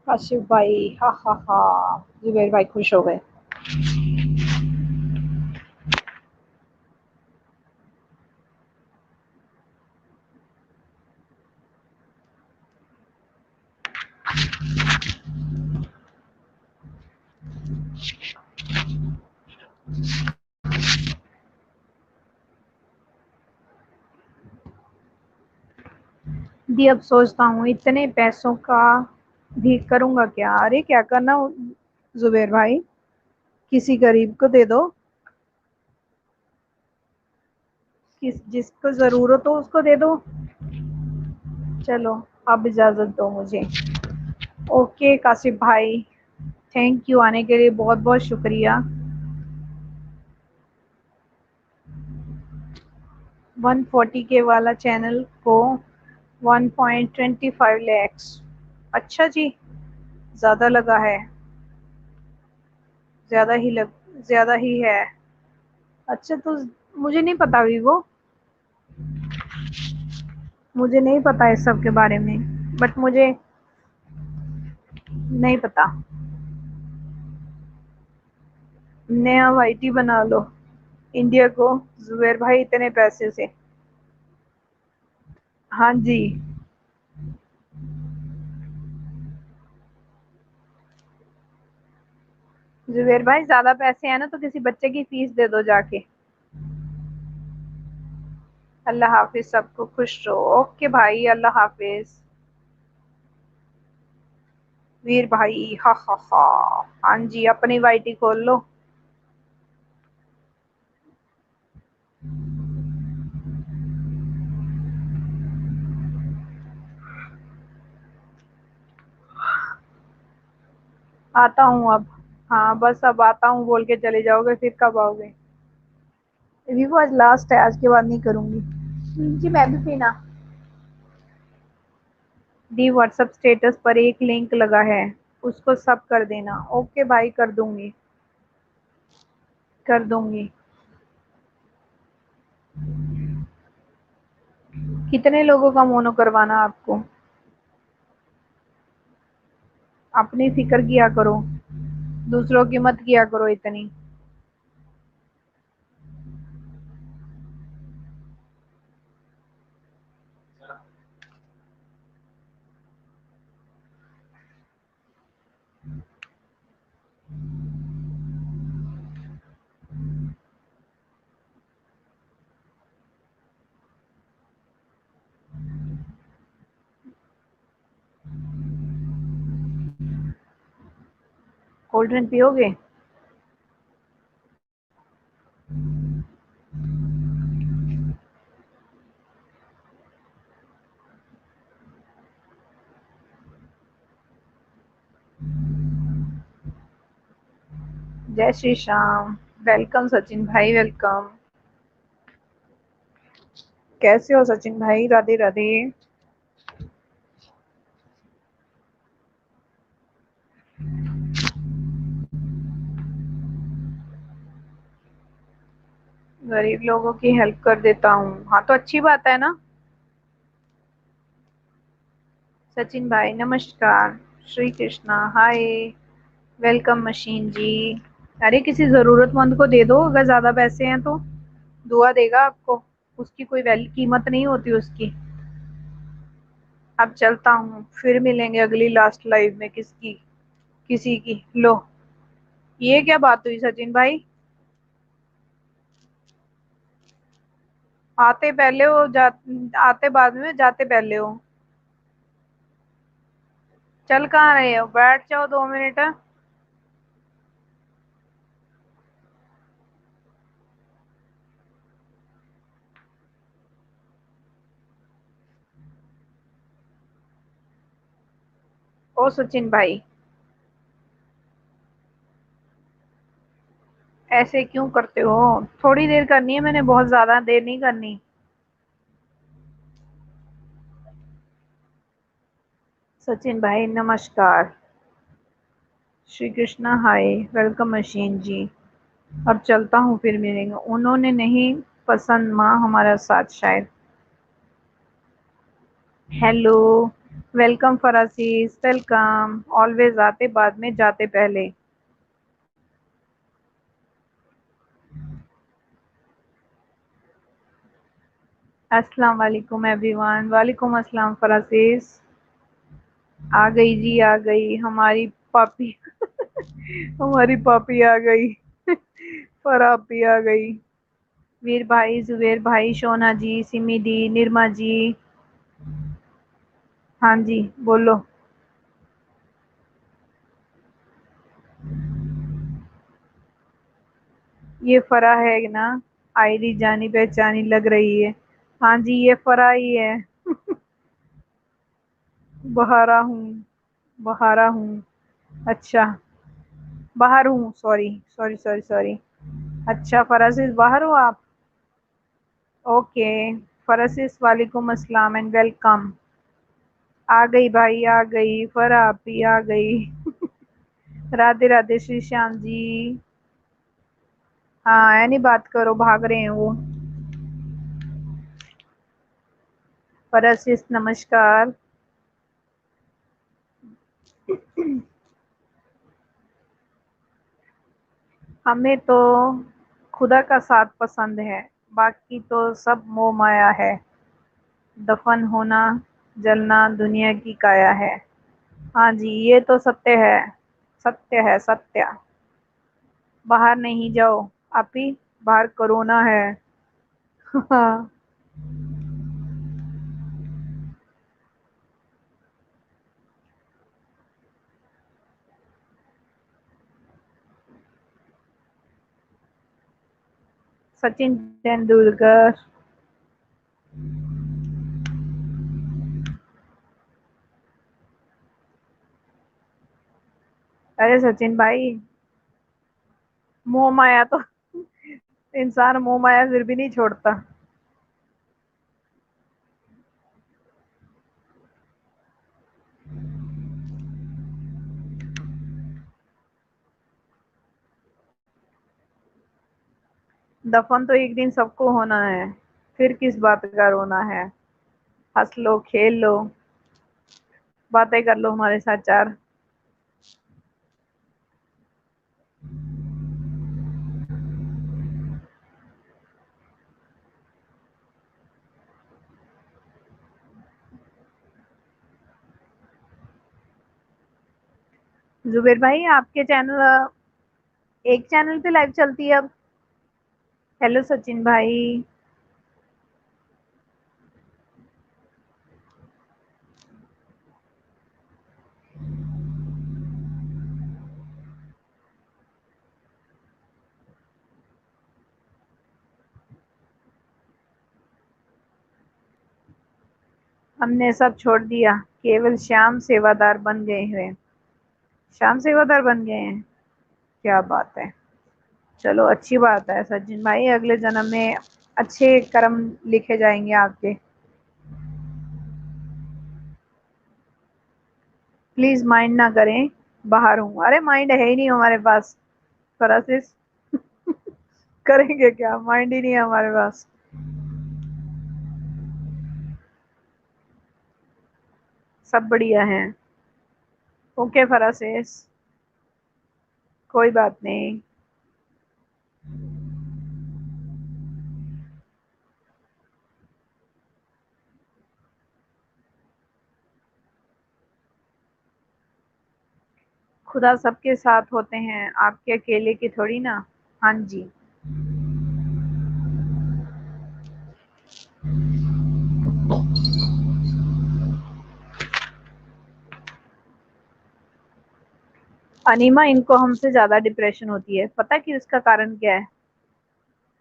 काशिफ भाई हा हा हा। जुबेर भाई खुश हो गए। दी अब सोचता हूँ इतने पैसों का भी करूंगा क्या? अरे क्या करना जुबेर भाई, किसी गरीब को दे दो। जिसको जरूरत हो उसको दे दो। चलो अब इजाजत दो मुझे। ओके काशिफ भाई, थैंक यू आने के लिए, बहुत बहुत शुक्रिया। 140 के वाला चैनल को 1.25 लैक्स। अच्छा जी, ज्यादा लगा है। ज्यादा ही है। अच्छा तो मुझे नहीं पता वीवो, मुझे नहीं पता इस सब के बारे में, बट मुझे नहीं पता। नया वाईटी बना लो इंडिया को जुबेर भाई इतने पैसे से। हाँ जी। जुबेर भाई ज्यादा पैसे हैं ना तो किसी बच्चे की फीस दे दो जाके। अल्लाह हाफिज, सबको खुश रहो। ओके भाई अल्लाह हाफिज। वीर भाई हा हा हा। हाँ जी अपनी वाईटी खोल लो। आता हूँ अब। हाँ बस अब आता हूँ बोल के चले जाओगे, फिर कब आओगे? वीवो आज लास्ट है, आज के बाद नहीं करूंगी। जी मैं भी पीना। दी व्हाट्सएप स्टेटस पर एक लिंक लगा है, उसको सब कर देना। ओके भाई कर दूंगी, कर दूंगी। कितने लोगों का मोनो करवाना आपको? अपनी फिक्र किया करो, दूसरों की मत किया करो इतनी। कोल्ड ड्रिंक पियोगे? जय श्री श्याम। वेलकम सचिन भाई, वेलकम। कैसे हो सचिन भाई? राधे राधे। गरीब लोगों की हेल्प कर देता हूँ, हाँ तो अच्छी बात है ना। सचिन भाई नमस्कार। श्री कृष्णा हाय। वेलकम मशीन जी। अरे किसी जरूरतमंद को दे दो, अगर ज्यादा पैसे हैं तो दुआ देगा आपको। उसकी कोई वैल्यू कीमत नहीं होती उसकी। अब चलता हूँ, फिर मिलेंगे अगली लास्ट लाइव में किसकी, किसी की। लो, ये क्या बात हुई सचिन भाई? आते पहले हो, आते बाद में, जाते पहले हो। चल कहाँ रहे हो? बैठ जाओ 2 मिनट। ओ सचिन भाई, ऐसे क्यों करते हो? थोड़ी देर करनी है मैंने, बहुत ज्यादा देर नहीं करनी। सचिन भाई नमस्कार। श्री कृष्णा हाय। वेलकम मशीन जी। अब चलता हूँ, फिर मिलेंगे। उन्होंने नहीं पसंद माँ हमारा साथ शायद। हेलो। वेलकम फरासीस, वेलकम। ऑलवेज आते बाद में, जाते पहले। अस्सलाम वालेकुम एवरीवन। वालेकुम अस्सलाम फरासीस। आ गई जी, आ गई हमारी पापी। हमारी पापी आ गई। फरापी आ गई। वीर भाई, जुबेर भाई, शोना जी, सिमी दी, निर्मा जी। हाँ जी बोलो। ये फरा है ना? आईडी जानी पहचानी लग रही है। हाँ जी ये फरा ही है। बहारा हूँ, बहारा हूँ। अच्छा, बाहर हूँ, सॉरी सॉरी सॉरी सॉरी। अच्छा फरासिस बाहर हो आप? ओके। फरासिस वालेकुम अस्सलाम एंड वेलकम। आ गई भाई, आ गई फरा आपी आ गई। राधे राधे श्री श्याम जी। हाँ ऐनी बात करो, भाग रहे हैं वो। फरासिस नमस्कार। हमें तो खुदा का साथ पसंद है, बाकी तो सब मोह माया है। दफन होना, जलना दुनिया की काया है। हाँ जी ये तो सत्य है। सत्य है सत्य। बाहर नहीं जाओ आपी, बाहर कोरोना है। हाँ। सचिन तेंदुलकर। अरे सचिन भाई, मोह माया तो इंसान मोह माया फिर भी नहीं छोड़ता। दफन तो एक दिन सबको होना है, फिर किस बात का रोना है। हंस लो, खेल लो, बातें कर लो हमारे साथ चार। जुबेर भाई आपके चैनल, एक चैनल पे लाइव चलती है अब। हेलो सचिन भाई। हमने सब छोड़ दिया, केवल श्याम सेवादार बन गए हैं। श्याम सेवादार बन गए हैं, क्या बात है। चलो अच्छी बात है सचिन भाई, अगले जन्म में अच्छे कर्म लिखे जाएंगे आपके। प्लीज माइंड ना करें, बाहर हूँ। अरे माइंड है ही नहीं हमारे पास, फरासिस। करेंगे क्या, माइंड ही नहीं है हमारे पास। सब बढ़िया है। ओके फरासिस, कोई बात नहीं। खुदा सबके साथ होते हैं, आपके अकेले की थोड़ी ना। हाँ जी। अनीमा, इनको हमसे ज्यादा डिप्रेशन होती है, पता कि इसका कारण क्या है।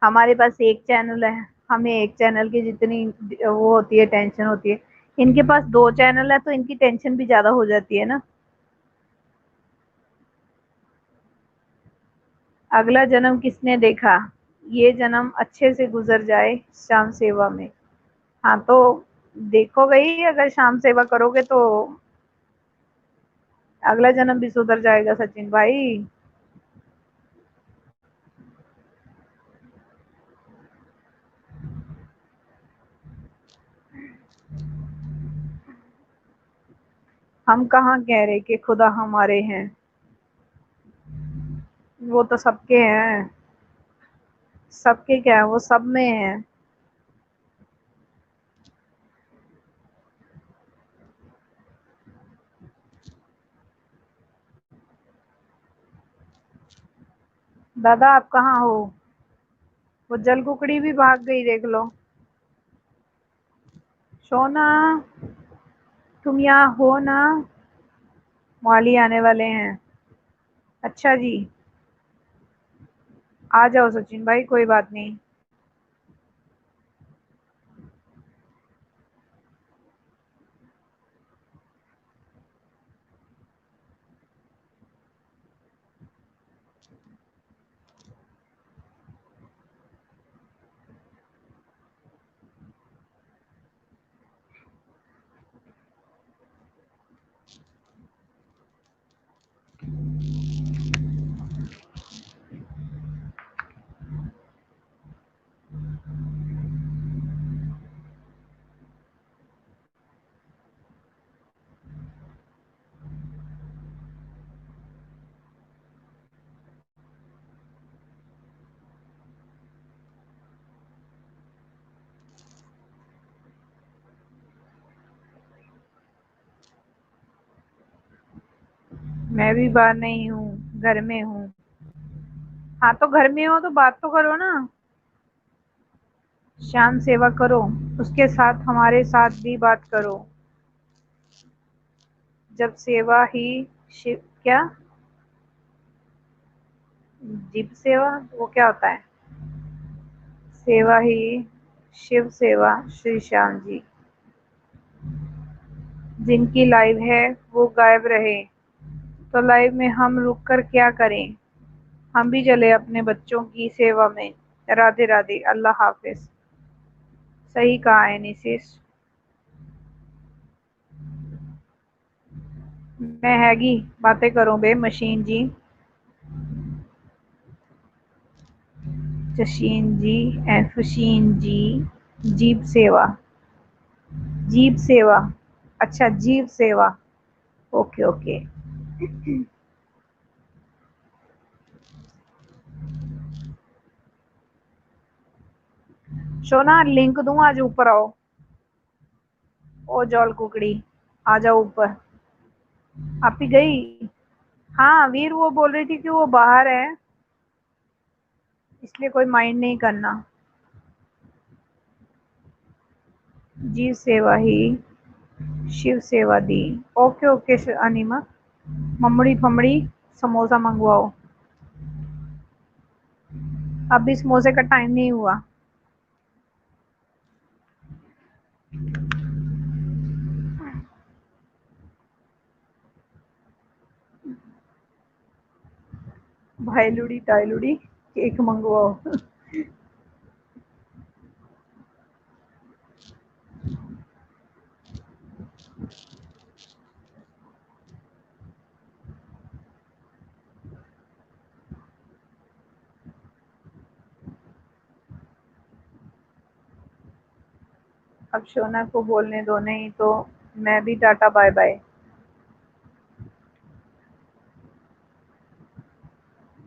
हमारे पास एक चैनल है, हमें एक चैनल की जितनी वो होती है, टेंशन होती है। इनके पास दो चैनल है तो इनकी टेंशन भी ज्यादा हो जाती है ना। अगला जन्म किसने देखा, ये जन्म अच्छे से गुजर जाए शाम सेवा में। हाँ तो देखो गई, अगर शाम सेवा करोगे तो अगला जन्म भी सुधर जाएगा सचिन भाई। हम कहाँ कह रहे कि खुदा हमारे हैं, वो तो सबके हैं। सबके क्या है, वो सब में है। दादा आप कहाँ हो, वो जल कुकड़ी भी भाग गई देख लो। सोना, तुम यहाँ हो ना, माली आने वाले हैं। अच्छा जी, आ जाओ सचिन भाई, कोई बात नहीं। मैं भी बाहर नहीं हूँ, घर में हूँ। हाँ तो घर में हो तो बात तो करो ना। श्याम सेवा करो, उसके साथ हमारे साथ भी बात करो। जब सेवा ही शिव क्या, जीव सेवा, वो क्या होता है। सेवा ही शिव सेवा, श्री श्याम जी। जिनकी लाइव है वो गायब रहे, तो लाइव में हम रुक कर क्या करें। हम भी चले अपने बच्चों की सेवा में। राधे राधे, अल्लाह हाफिज। सही कहा है निशिश। मैं हैगी, बातें करो बे मशीन जी। जशीन जी एंड फशीन जी। जीव सेवा, जीव सेवा। अच्छा जीव सेवा, ओके ओके। सोना लिंक दूं, आज ऊपर आओ। ओ जॉल कुकड़ी, आ जाओ ऊपर। आप ही गई। हाँ वीर, वो बोल रही थी कि वो बाहर है, इसलिए कोई माइंड नहीं करना। जीव सेवा ही शिव सेवा दी। ओके ओके अनिमा, ममड़ी फमड़ी समोसा मंगवाओ। अभी समोसे का टाइम नहीं हुआ। भाईलुड़ी टाईलुड़ी केक मंगवाओ। अब शोना को बोलने दो, नहीं तो मैं भी टाटा बाय बाय।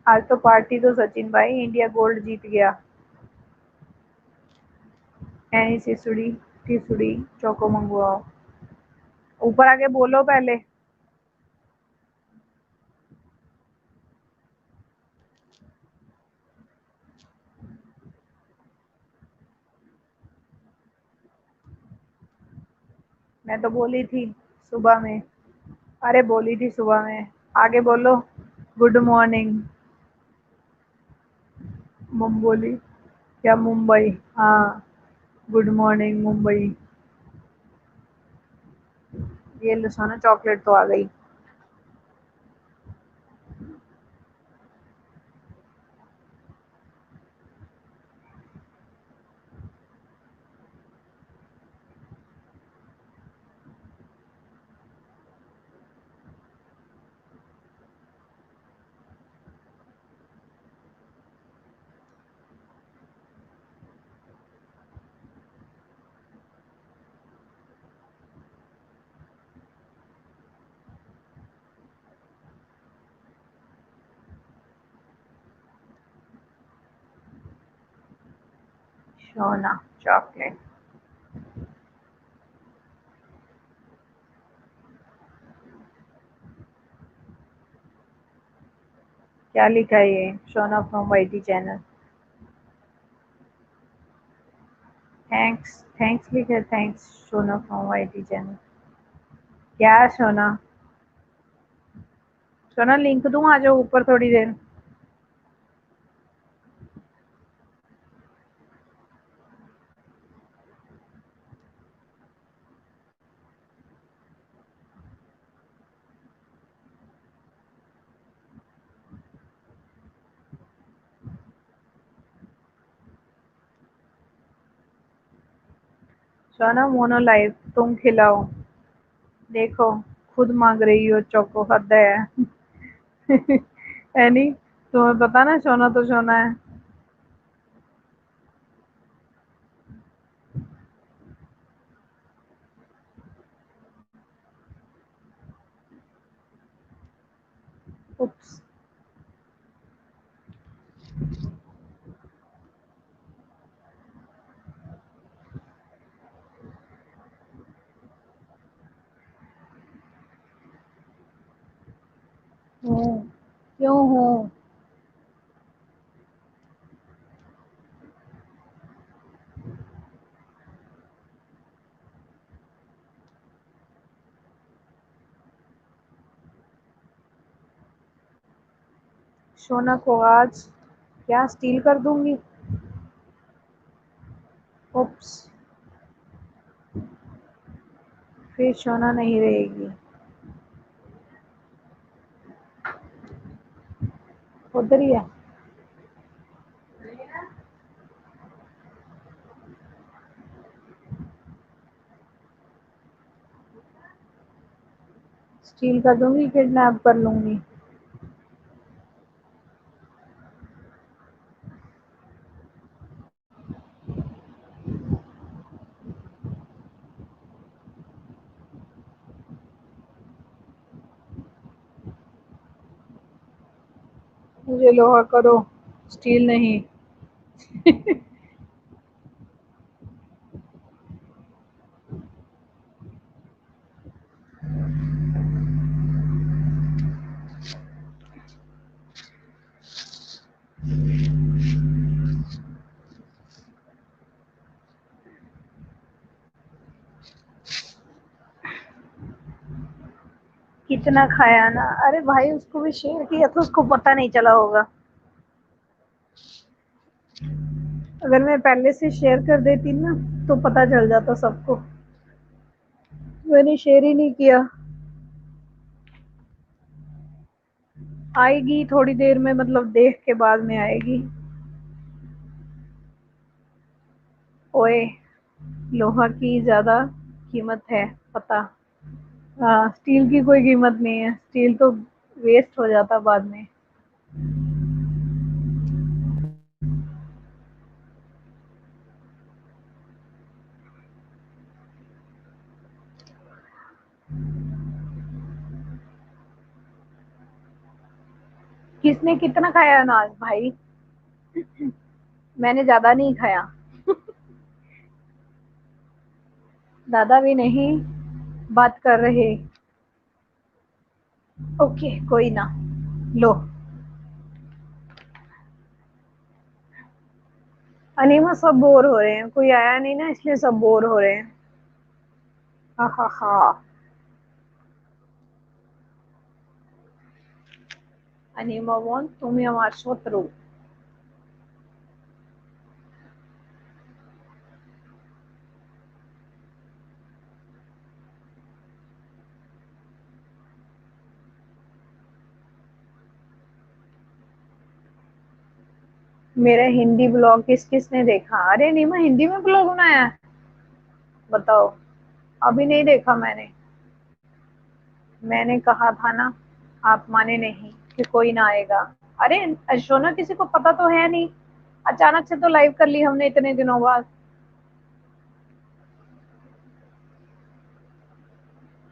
आज तो पार्टी दो सचिन भाई, इंडिया गोल्ड जीत गया। ऐनी सिसुड़ी टिसुड़ी चोको मंगवाओ। ऊपर आके बोलो पहले। मैं तो बोली थी सुबह में। अरे बोली थी सुबह में। आगे बोलो। गुड मॉर्निंग मुंबोली। क्या मुंबई? हाँ, गुड मॉर्निंग मुंबई। ये लो सोना, चॉकलेट तो आ गई। सोना चॉकलेट। क्या लिखा है ये? Sona from YT channel. Thanks thanks लिखा है। थैंक्स सोना फ्रॉम वाईटी चैनल। क्या है सोना? सोना लिंक दूं, आ जाओ ऊपर थोड़ी देर। सोना मोनो लाइव, तुम खिलाओ। देखो, खुद मांग रही हो चोको, हद है। एनी, तुम्हें पता ना सोना तो सोना है। उप्स। हूँ। क्यों हूँ? सोना को आज क्या स्टील कर दूंगी। उप्स। फिर सोना नहीं रहेगी। उधर ही है। स्टील कर दूंगी, किडनैप कर लूंगी। मुझे लोहा करो, स्टील नहीं। कितना खाया ना। अरे भाई, उसको भी शेयर किया तो उसको पता नहीं चला होगा। अगर मैं पहले से शेयर कर देती ना तो पता चल जाता सबको। मैंने शेयर ही नहीं किया। आएगी थोड़ी देर में, मतलब देख के बाद में आएगी। ओए, लोहा की ज्यादा कीमत है पता। हाँ, स्टील की कोई कीमत नहीं है, स्टील तो वेस्ट हो जाता बाद में। किसने कितना खाया अनाज भाई? मैंने ज्यादा नहीं खाया। दादा भी नहीं बात कर रहे। ओके कोई ना। लो। अनिमा सब बोर हो रहे हैं, कोई आया नहीं ना, इसलिए सब बोर हो रहे हैं। हा हा हा। अनिमा बोन तुम ही हमारे शत्रु। मेरा हिंदी ब्लॉग किस किस ने देखा? अरे नीमा हिंदी में ब्लॉग बनाया है? बताओ। अभी नहीं देखा मैंने। मैंने कहा था ना, आप माने नहीं कि कोई ना आएगा। अरे अशोना, किसी को पता तो है नहीं, अचानक से तो लाइव कर ली हमने इतने दिनों बाद।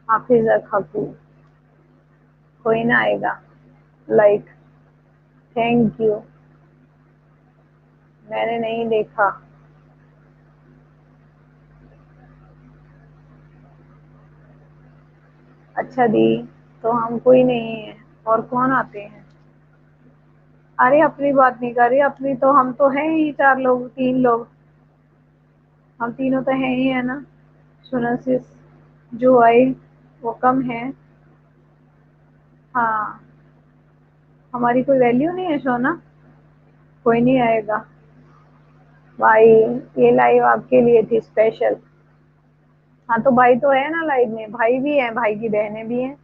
हाफिजा खाकू। कोई ना आएगा। लाइक। Thank you. मैंने नहीं देखा। अच्छा दी, तो हम कोई नहीं है, और कौन आते हैं? अरे अपनी बात नहीं कर रही, अपनी तो हम तो हैं ही चार लोग, तीन लोग। हम तीनों तो हैं ही है ना। सुनासिस जो आई वो कम है। हाँ। हमारी कोई वैल्यू नहीं है सोना। कोई नहीं आएगा। भाई, ये लाइव आपके लिए थी स्पेशल। हाँ तो भाई तो है ना लाइव में, भाई भी है, भाई की बहनें भी हैं,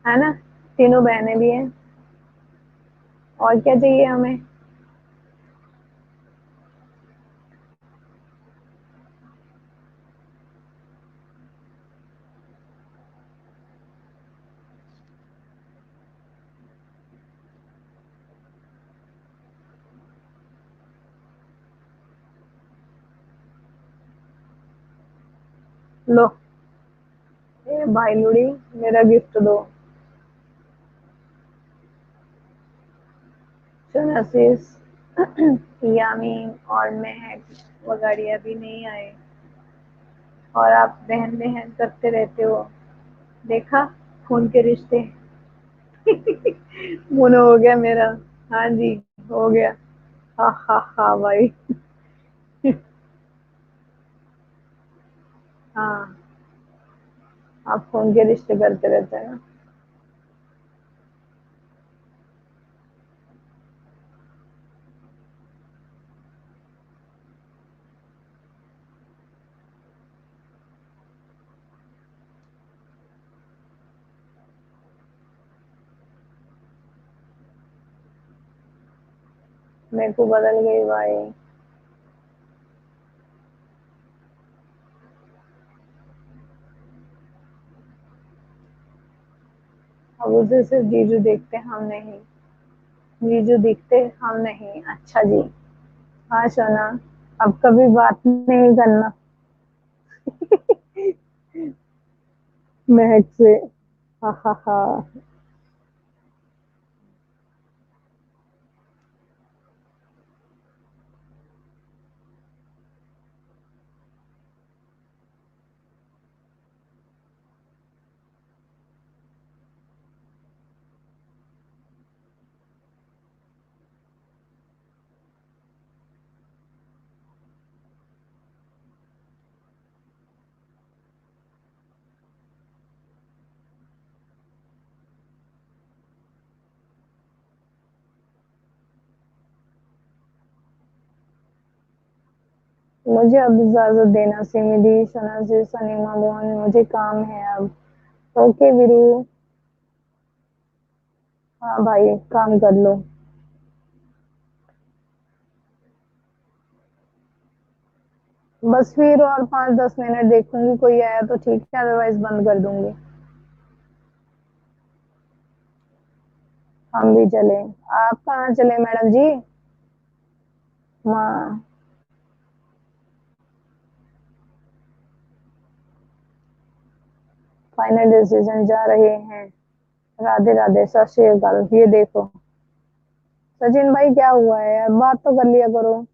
है ना। तीनों बहनें भी हैं। और क्या चाहिए हमें? लो। ए भाई लुड़ी, मेरा गिफ्ट दो। सुनासिस यामीन और महक वगाड़िया भी नहीं आए, और आप बहन बहन करते रहते हो। देखा, खून के रिश्ते। मुन हो गया मेरा। हाँ जी, हो गया। हा हा हा भाई। हाँ, आप खून के रिश्ते करते रहते हैं ना। मेरे को बदल गई भाई। अब उसे सिर्फ जीजू देखते, हम नहीं। जीजू दिखते, हम नहीं। अच्छा जी। हाँ सोना, अब कभी बात नहीं करना। महक से। हा हा हा। मुझे अब इजाजत देना सिमिली सना से सनीमा मोहन, मुझे काम है अब। ओके वीरू। हाँ भाई, काम कर लो। बस फिर और 5-10 मिनट देखूंगी, कोई आया तो ठीक है, अदरवाइज बंद कर दूंगी। हम भी चले। आप कहाँ चले मैडम जी? माँ। फाइनल डिसीजन जा रहे हैं। राधे राधे, सत श्री अकाल। ये देखो सचिन भाई, क्या हुआ है यार, बात तो कर लिया करो।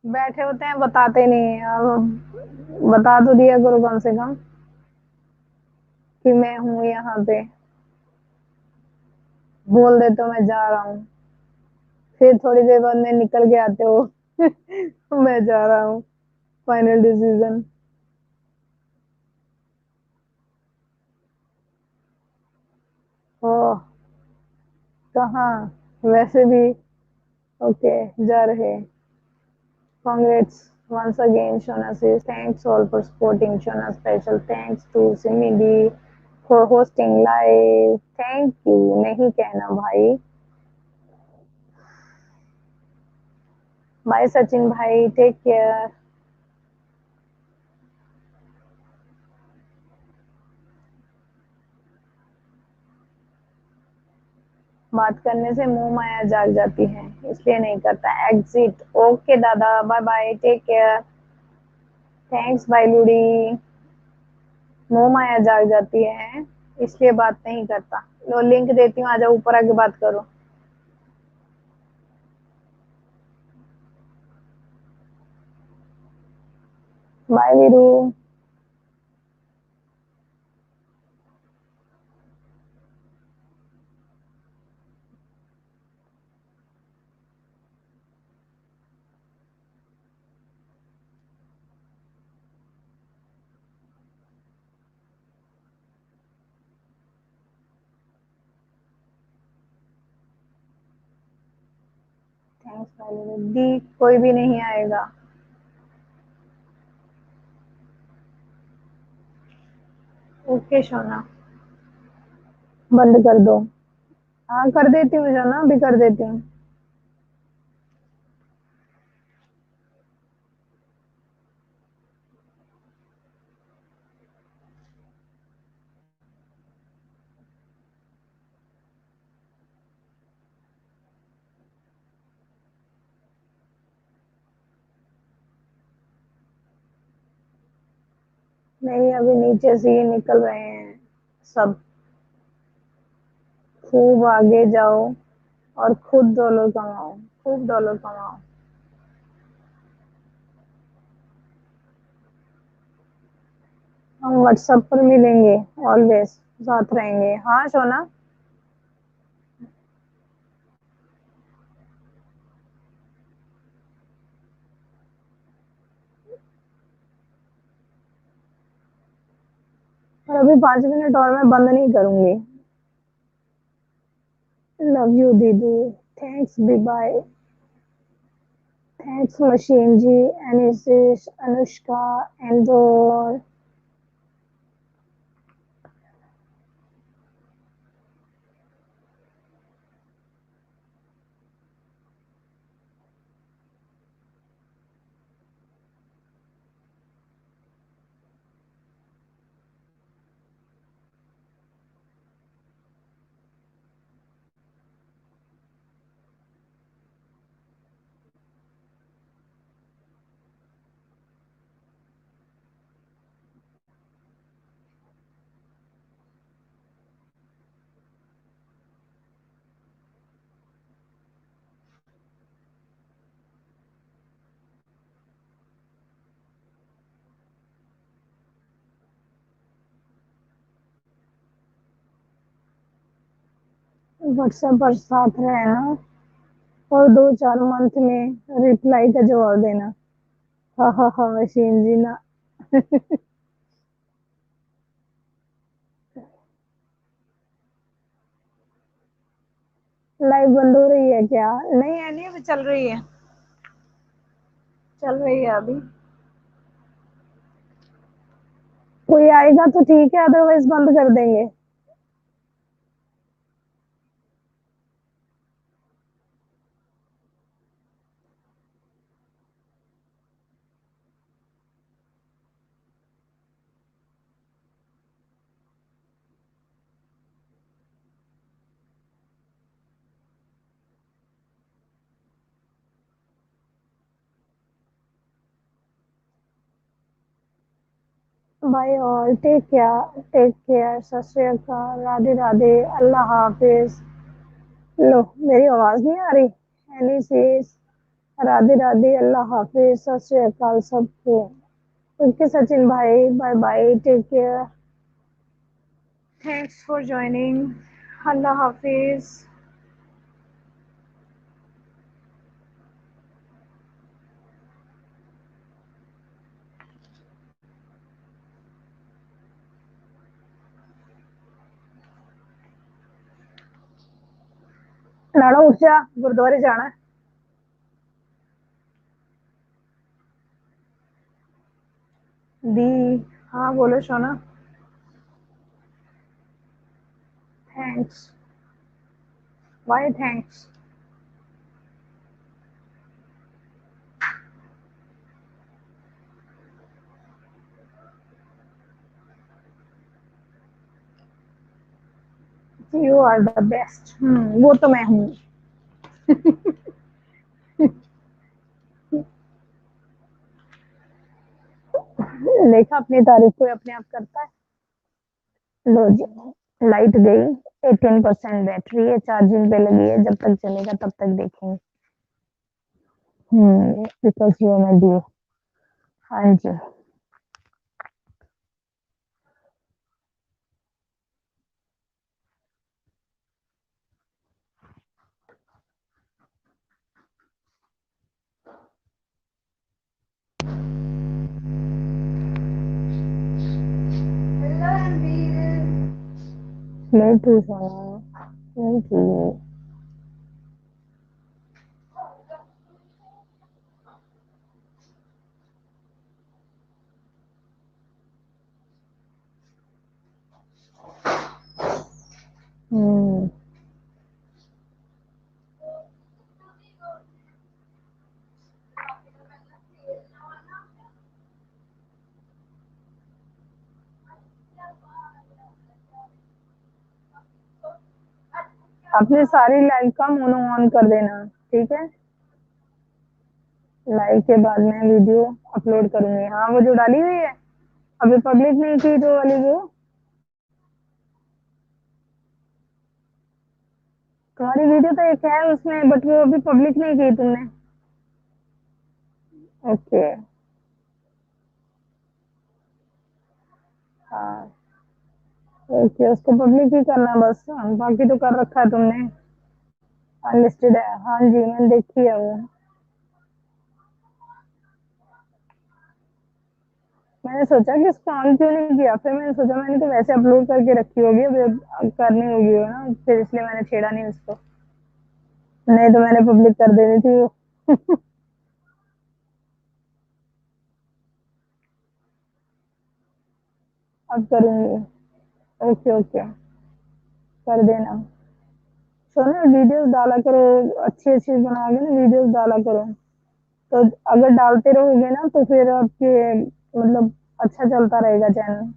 बैठे होते हैं, बताते नहीं हैं अब। बता तो दिया करो कम से कम कि मैं हूँ यहाँ पे। बोल दे तो मैं जा रहा हूँ, फिर थोड़ी देर बाद में निकल के आते हो। मैं जा रहा हूँ, फाइनल डिसीजन। ओ, कहाँ? वैसे भी। ओके, जा रहे। Congrats once again, Shona says. Thanks all for supporting Shona. Special thanks to Simidi for hosting live. Thank you. नहीं कहना भाई। बाय सचिन भाई, टेक केयर। बात करने से मुंह माया जाग जाती है, इसलिए नहीं करता। एग्जिट। ओके दादा, bye bye, take care. Thanks bye लूडी। मुंह माया जाग जाती है, इसलिए बात नहीं करता। लो लिंक देती हूँ, आजा ऊपर आके बात करो। बाय वीरू। थैंक्स बाय लूडी दी। कोई भी नहीं आएगा। ओके सोना, बंद कर दो। हाँ कर देती हूँ सोना, अभी कर देती हूँ। नहीं, अभी नीचे से ही निकल रहे हैं सब। खूब आगे जाओ और खुद डॉलर कमाओ, खूब डॉलर कमाओ। हम व्हाट्सएप पर मिलेंगे, ऑलवेज साथ रहेंगे। हाँ सोना। और अभी 5 मिनट और मैं बंद नहीं करूंगी। लव यू दीदी। थैंक्स बी बाय। थैंक्स मशीन जी, एनिसिस, अनुष्का, एंडोर। व्हाट्सएप पर साथ रहना और 2-4 मंथ में रिप्लाई का जवाब देना। हाँ हाँ हाँ मशीन जी ना। लाइव बंद हो रही है क्या? नहीं है, नहीं अभी चल रही है, चल रही है अभी। कोई आएगा तो ठीक है, अदरवाइज बंद कर देंगे। बाय ऑल, टेक केयर, सत श्री अकाल, राधे राधे, अल्लाह हाफिज। लो, मेरी आवाज नहीं आ रही? एनी सेज राधे राधे, अल्लाह हाफिज, सत श्री अकाल सबको। ओके सचिन भाई, bye bye, take care, thanks for joining, Allah हाफिज। लाड़ा उठ जा, गुरुद्वारे जाना है। दी, हाँ बोलो Sona. Thanks, why thanks? You are the best. वो तो मैं हूँ। देखा, अपनी तारीफ कोई अपने आप करता है। लो जी, लाइट गई, 18% बैटरी है, चार्जिंग पे लगी है, जब तक चलेगा तब तक देखेंगे। बिकॉज यू मैं डी। हाँ जी। नहीं थी सोना, नहीं थी। हम्म अपने सारी लाइव का मोनो ऑन कर देना, ठीक है? लाइव के बाद मैं वीडियो अपलोड करूंगी। हाँ, वो जो डाली हुई है, अभी पब्लिक नहीं की, जो वाली वो तुम्हारी वीडियो तो एक है उसमें, बट वो अभी पब्लिक नहीं की तुमने। ओके। हाँ, ओके, उसको पब्लिक ही करना बस। बाकी तो कर रखा है तुमने, अनलिस्टेड है। हाँ जी, मैंने देखी है वो। मैंने सोचा कि उसको ऑन क्यों नहीं किया, फिर मैंने सोचा मैंने तो वैसे अपलोड करके रखी होगी, अब करनी होगी वो ना, फिर इसलिए मैंने छेड़ा नहीं उसको। नहीं तो मैंने पब्लिक कर देनी थी वो। अब करूंगी। ओके ओके, कर देना। सुनो, वीडियोस डाला करो, अच्छी अच्छी बना के ना वीडियोस डाला करो। तो अगर डालते रहोगे ना तो फिर आपके मतलब अच्छा चलता रहेगा चैनल।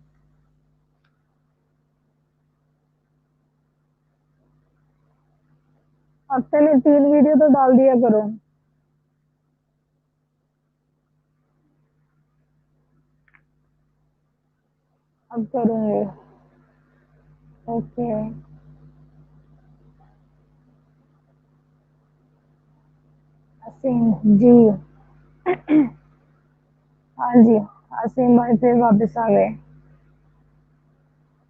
हफ्ते में 3 वीडियो तो डाल दिया करो। अब करूंगे। ओके। असीम जी। हाँ जी, असीम भाई फिर वापस आ गए।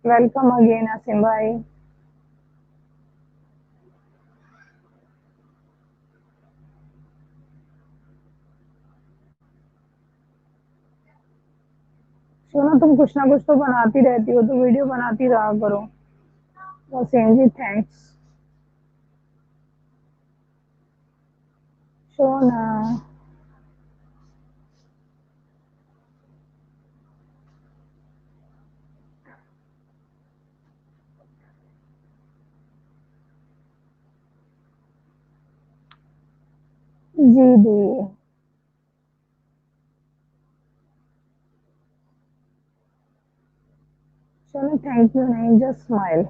वेलकम अगेन असीम भाई। सुनो, तुम कुछ ना कुछ तो बनाती रहती हो, तो वीडियो बनाती रहा करो। असीम जी थैंक्स। सोना। जी दी। सोना थैंक यू नहीं, जस्ट स्माइल।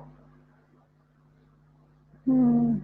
हम्म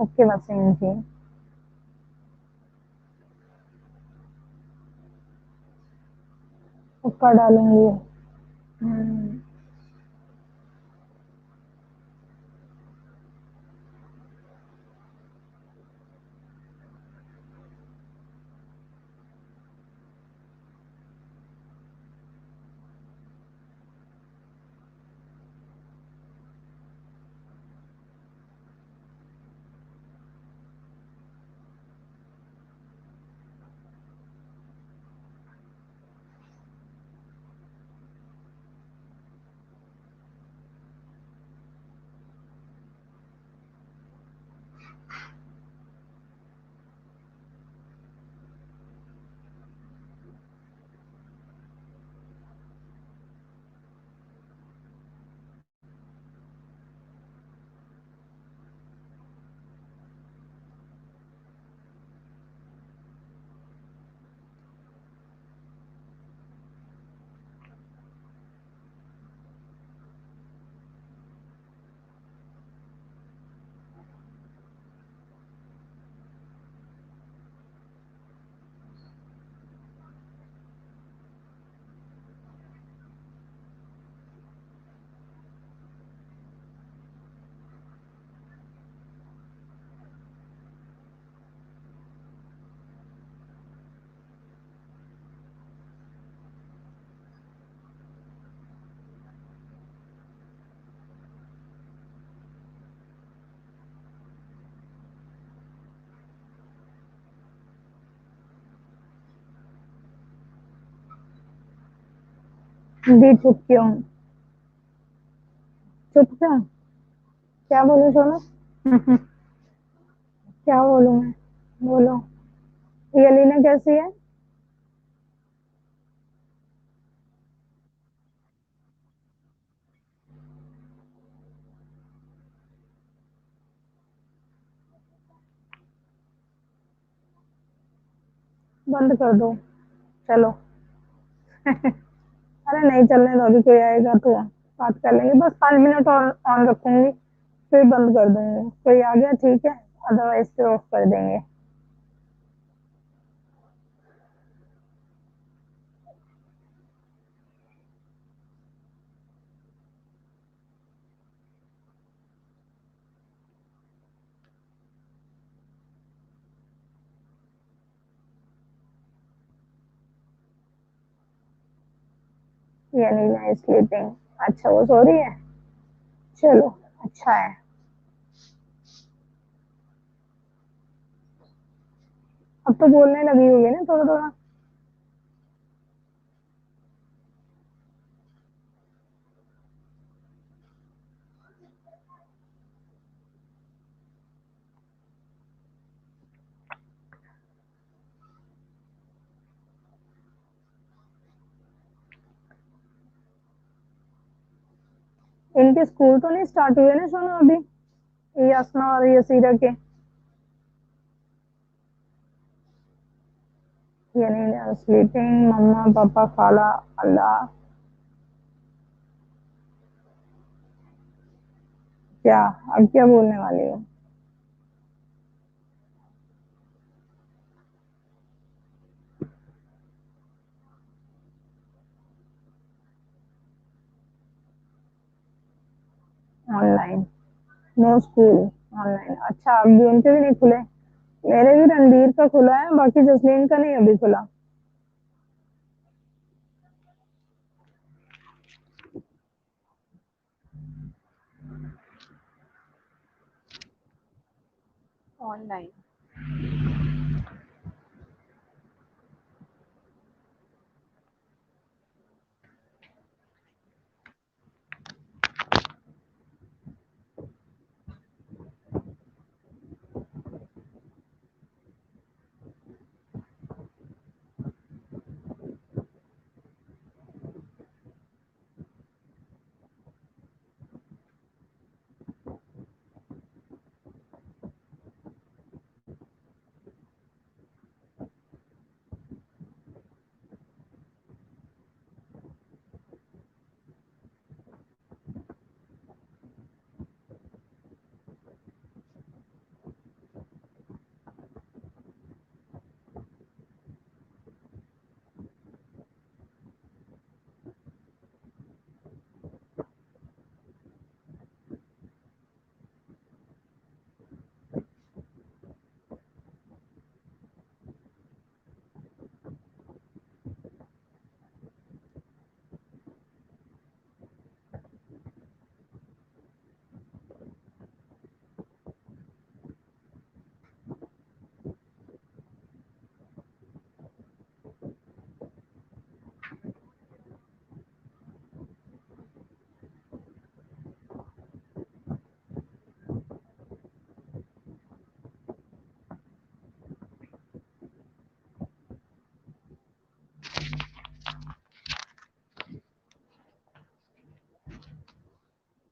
ओके वसीम जी। पक्का डालूंगी। हम्म। दी चुप क्यों? चुप क्यों? क्या बोलूं सोनू? क्या बोलूं मैं? बोलो। ये लीना कैसी है? बंद कर दो। चलो। अरे नहीं चलने दो, अभी कोई आएगा तो बात कर लेंगे, बस 5 मिनट और ऑन रखूंगी, फिर बंद कर दूंगी। कोई आ गया ठीक है, अदरवाइज फिर ऑफ कर देंगे। ये नहीं स्लीपिंग। अच्छा वो सो रही है। चलो। अच्छा है। अब तो बोलने लगी होगी ना थोड़ा थोड़ा। इनके स्कूल तो नहीं स्टार्ट हुए ना सोनू अभी, ये असमा और ये सीरा के। ये नहीं स्लीपिंग, मम्मा पापा खाला। अल्लाह। क्या? अब क्या बोलने वाली हो? ऑनलाइन। No school. ऑनलाइन। अच्छा अभी उनके भी नहीं खुले। मेरे भी रणबीर का खुला है, बाकी जसलीन का नहीं अभी खुला। ऑनलाइन।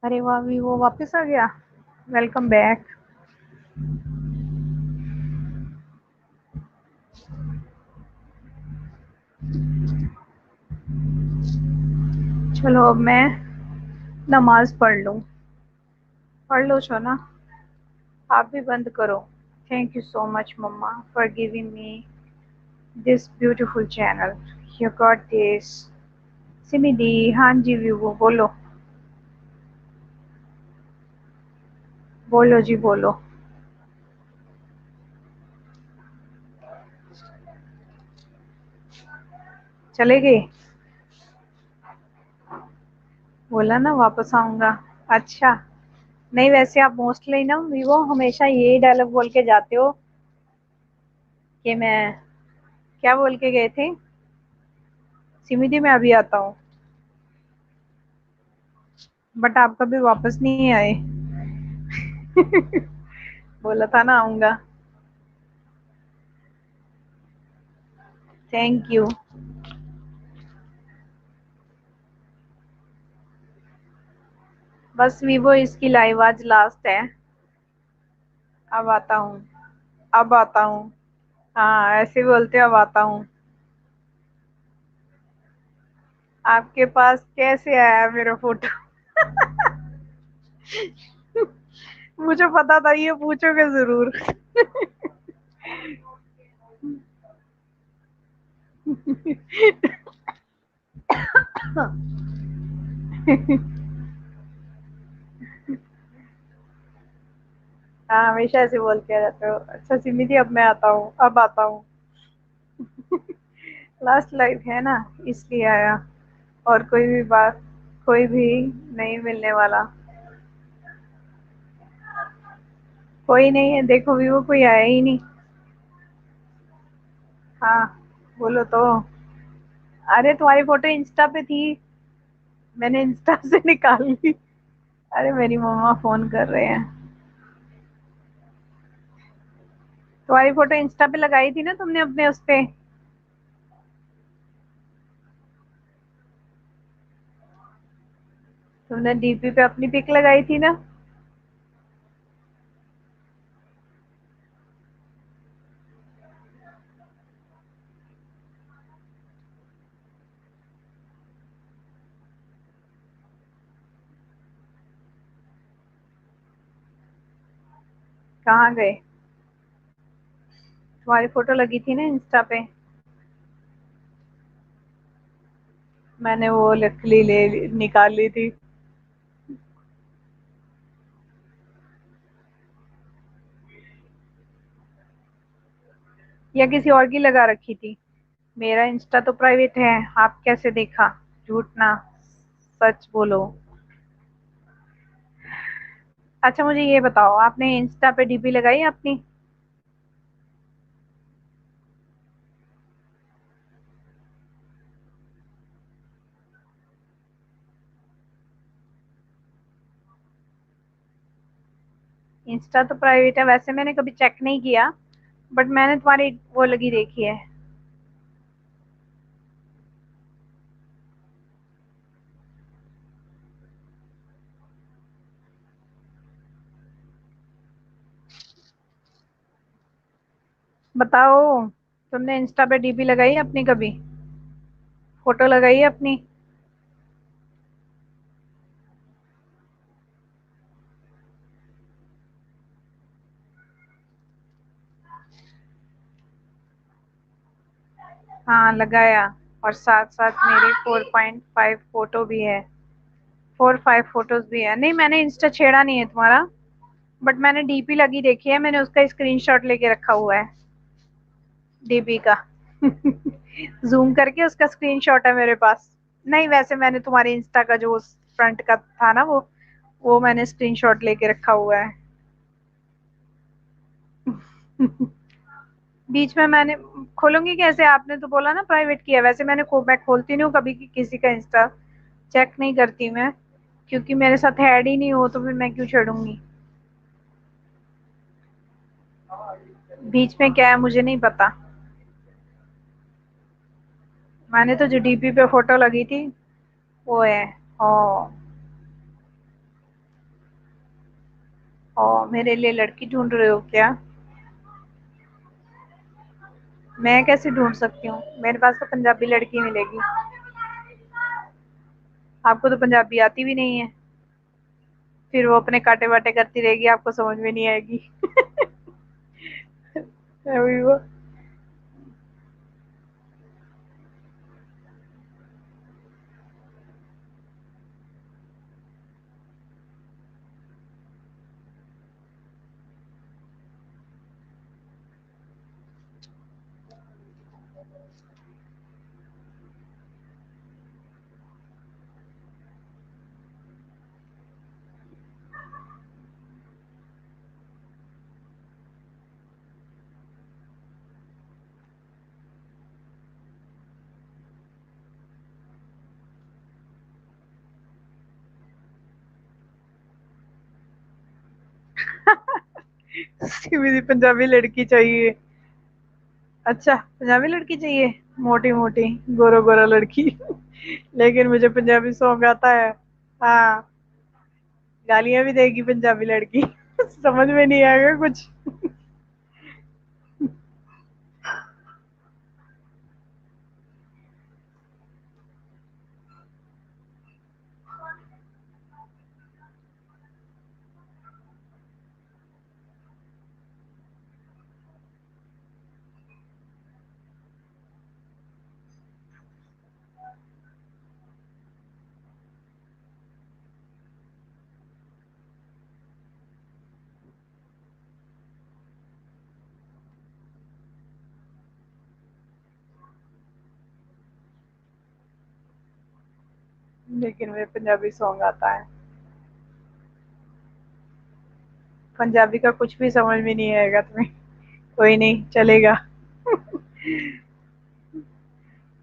अरे वाह, वीवो वापस आ गया। Welcome back. चलो अब मैं नमाज पढ़ लूँ। पढ़ लो शोना, आप भी बंद करो। Thank you so much mamma for giving me this beautiful channel. You got this. Simi दी, हाँ जी वीवो बोलो। बोलो जी बोलो। चले गए? बोला ना वापस आऊंगा। अच्छा, नहीं वैसे आप मोस्टली ना वीवो हमेशा यही डायलॉग बोल के जाते हो कि मैं, क्या बोल के गए थे? सिमी दी मैं अभी आता हूँ, बट आप कभी वापस नहीं आए। बोला था ना आऊंगा। Thank you. बस वीवो इसकी लाइव आज लास्ट है। अब आता हूँ, अब आता हूँ। हाँ ऐसे बोलते हो, अब आता हूँ। आपके पास कैसे आया मेरा फोटो? मुझे पता था ये पूछोगे जरूर। हाँ हमेशा ऐसे बोल के रहते हो। अच्छा सिमी दी अब मैं आता हूँ, अब आता हूँ। लास्ट लाइफ है ना, इसलिए आया। और कोई भी बात, कोई भी नहीं मिलने वाला। कोई नहीं है, देखो भी वो कोई आया ही नहीं। हाँ बोलो तो। अरे तुम्हारी फोटो इंस्टा पे थी, मैंने इंस्टा से निकाल ली। अरे मेरी मम्मा फोन कर रहे हैं। तुम्हारी फोटो इंस्टा पे लगाई थी ना तुमने अपने उस पे। तुमने डीपी पे अपनी पिक लगाई थी ना। कहाँ गए? तुम्हारी फोटो लगी थी ना इंस्टा पे। मैंने वो लकली निकाल ली थी। या किसी और की लगा रखी थी? मेरा इंस्टा तो प्राइवेट है, आप कैसे देखा? झूठ ना, सच बोलो। अच्छा मुझे ये बताओ, आपने इंस्टा पे डीपी लगाई अपनी? इंस्टा तो प्राइवेट है, वैसे मैंने कभी चेक नहीं किया, बट मैंने तुम्हारी वो लगी देखी है। बताओ, तुमने इंस्टा पे डीपी लगाई है अपनी कभी? फोटो लगाई है अपनी? हाँ लगाया। और साथ साथ मेरे 4.5 फोटो भी है। 4-5 फोटोज भी है। नहीं मैंने इंस्टा छेड़ा नहीं है तुम्हारा, बट मैंने डीपी लगी देखी है, मैंने उसका स्क्रीनशॉट लेके रखा हुआ है डीपी का। जूम करके उसका स्क्रीनशॉट है मेरे पास। नहीं वैसे मैंने तुम्हारे इंस्टा का जो फ्रंट का था ना, वो मैंने स्क्रीनशॉट लेके रखा हुआ है। बीच में मैंने, खोलूंगी कैसे? आपने तो बोला ना प्राइवेट किया। वैसे मैं खोलती नहीं हूँ कभी किसी का इंस्टा, चेक नहीं करती मैं, क्योंकि मेरे साथ ऐड ही नहीं हो तो फिर मैं क्यों छोड़ूंगी। बीच में क्या है मुझे नहीं पता। मैंने तो जो डीपी पे फोटो लगी थी वो है। हाँ और मेरे लिए लड़की ढूंढ रहे हो क्या? मैं कैसे ढूंढ सकती हूँ, मेरे पास तो पंजाबी लड़की मिलेगी। आपको तो पंजाबी आती भी नहीं है, फिर वो अपने काटे वाटे करती रहेगी, आपको समझ में नहीं आएगी। अभी वो मुझे पंजाबी लड़की चाहिए। अच्छा, पंजाबी लड़की चाहिए, मोटी मोटी, गोरा गोरा लड़की। लेकिन मुझे पंजाबी सॉन्ग आता है। हाँ, गालियां भी देगी पंजाबी लड़की। समझ में नहीं आएगा कुछ। लेकिन मुझे पंजाबी सॉन्ग आता है। पंजाबी का कुछ भी समझ में नहीं आएगा तुम्हें। कोई नहीं, चलेगा।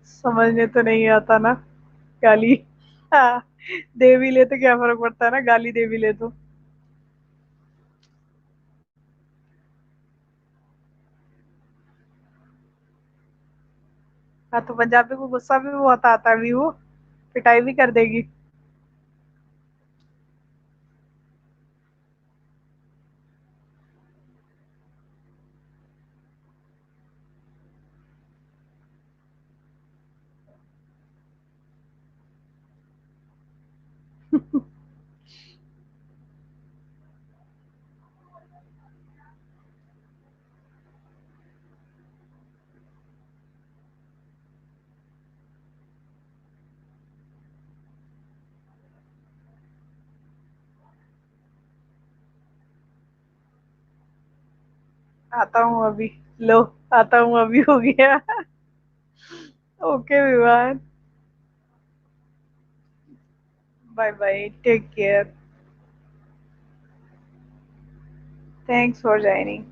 समझने तो नहीं आता ना। गाली, हाँ, दे भी ले तो क्या फर्क पड़ता है ना, गाली दे भी ले तो। हाँ, तो पंजाबी को गुस्सा भी बहुत आता है, भी वो पिटाई भी कर देगी। आता हूँ अभी। लो, आता हूँ अभी हो गया। Okay Vivaan, bye bye, take care, thanks for joining.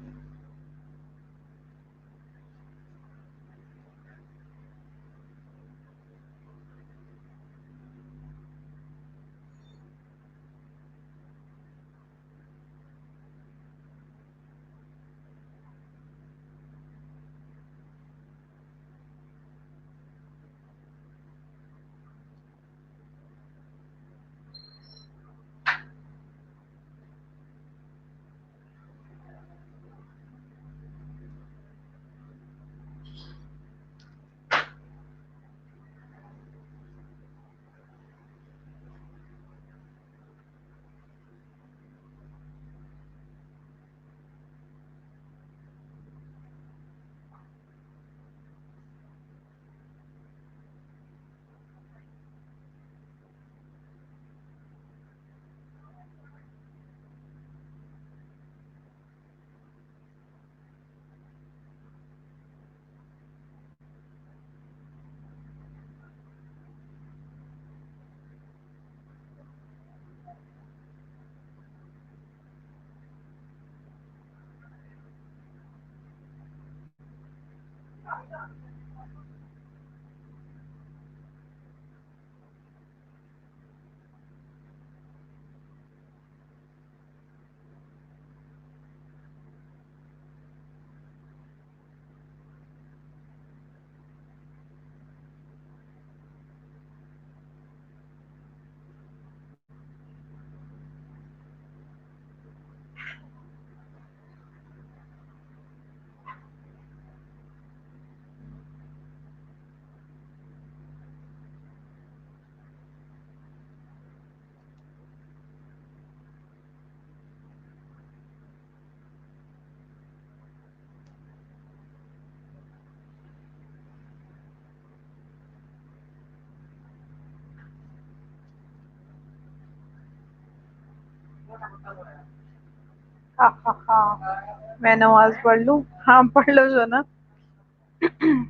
हा हा हा। मैं नमाज पढ़ लूं? हाँ पढ़ लो सोना।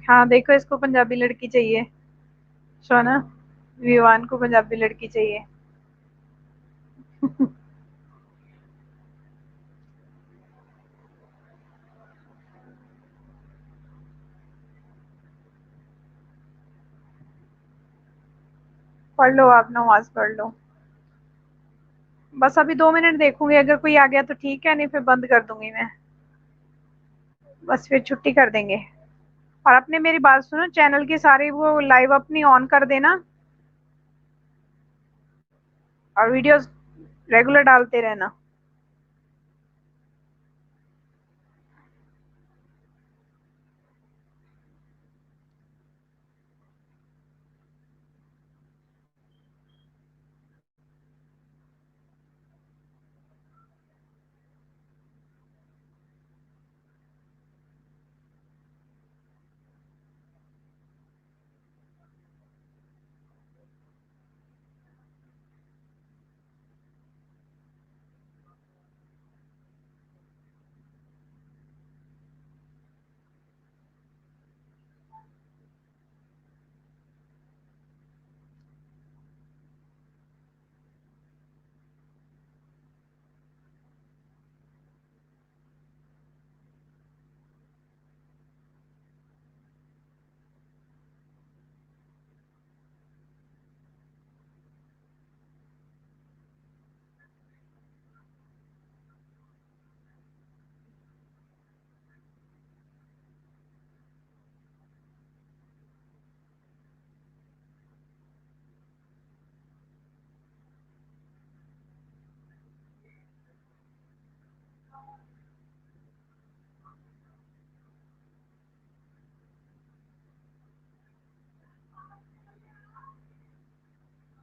हाँ देखो, इसको पंजाबी लड़की चाहिए सोना, विवान को पंजाबी लड़की चाहिए। पढ़ लो, आप नमाज पढ़ लो। बस अभी 2 मिनट देखूंगी, अगर कोई आ गया तो ठीक है, नहीं फिर बंद कर दूंगी मैं। बस फिर छुट्टी कर देंगे। और अपने मेरी बात सुनो, चैनल की सारी वो लाइव अपनी ऑन कर देना, और वीडियोस रेगुलर डालते रहना।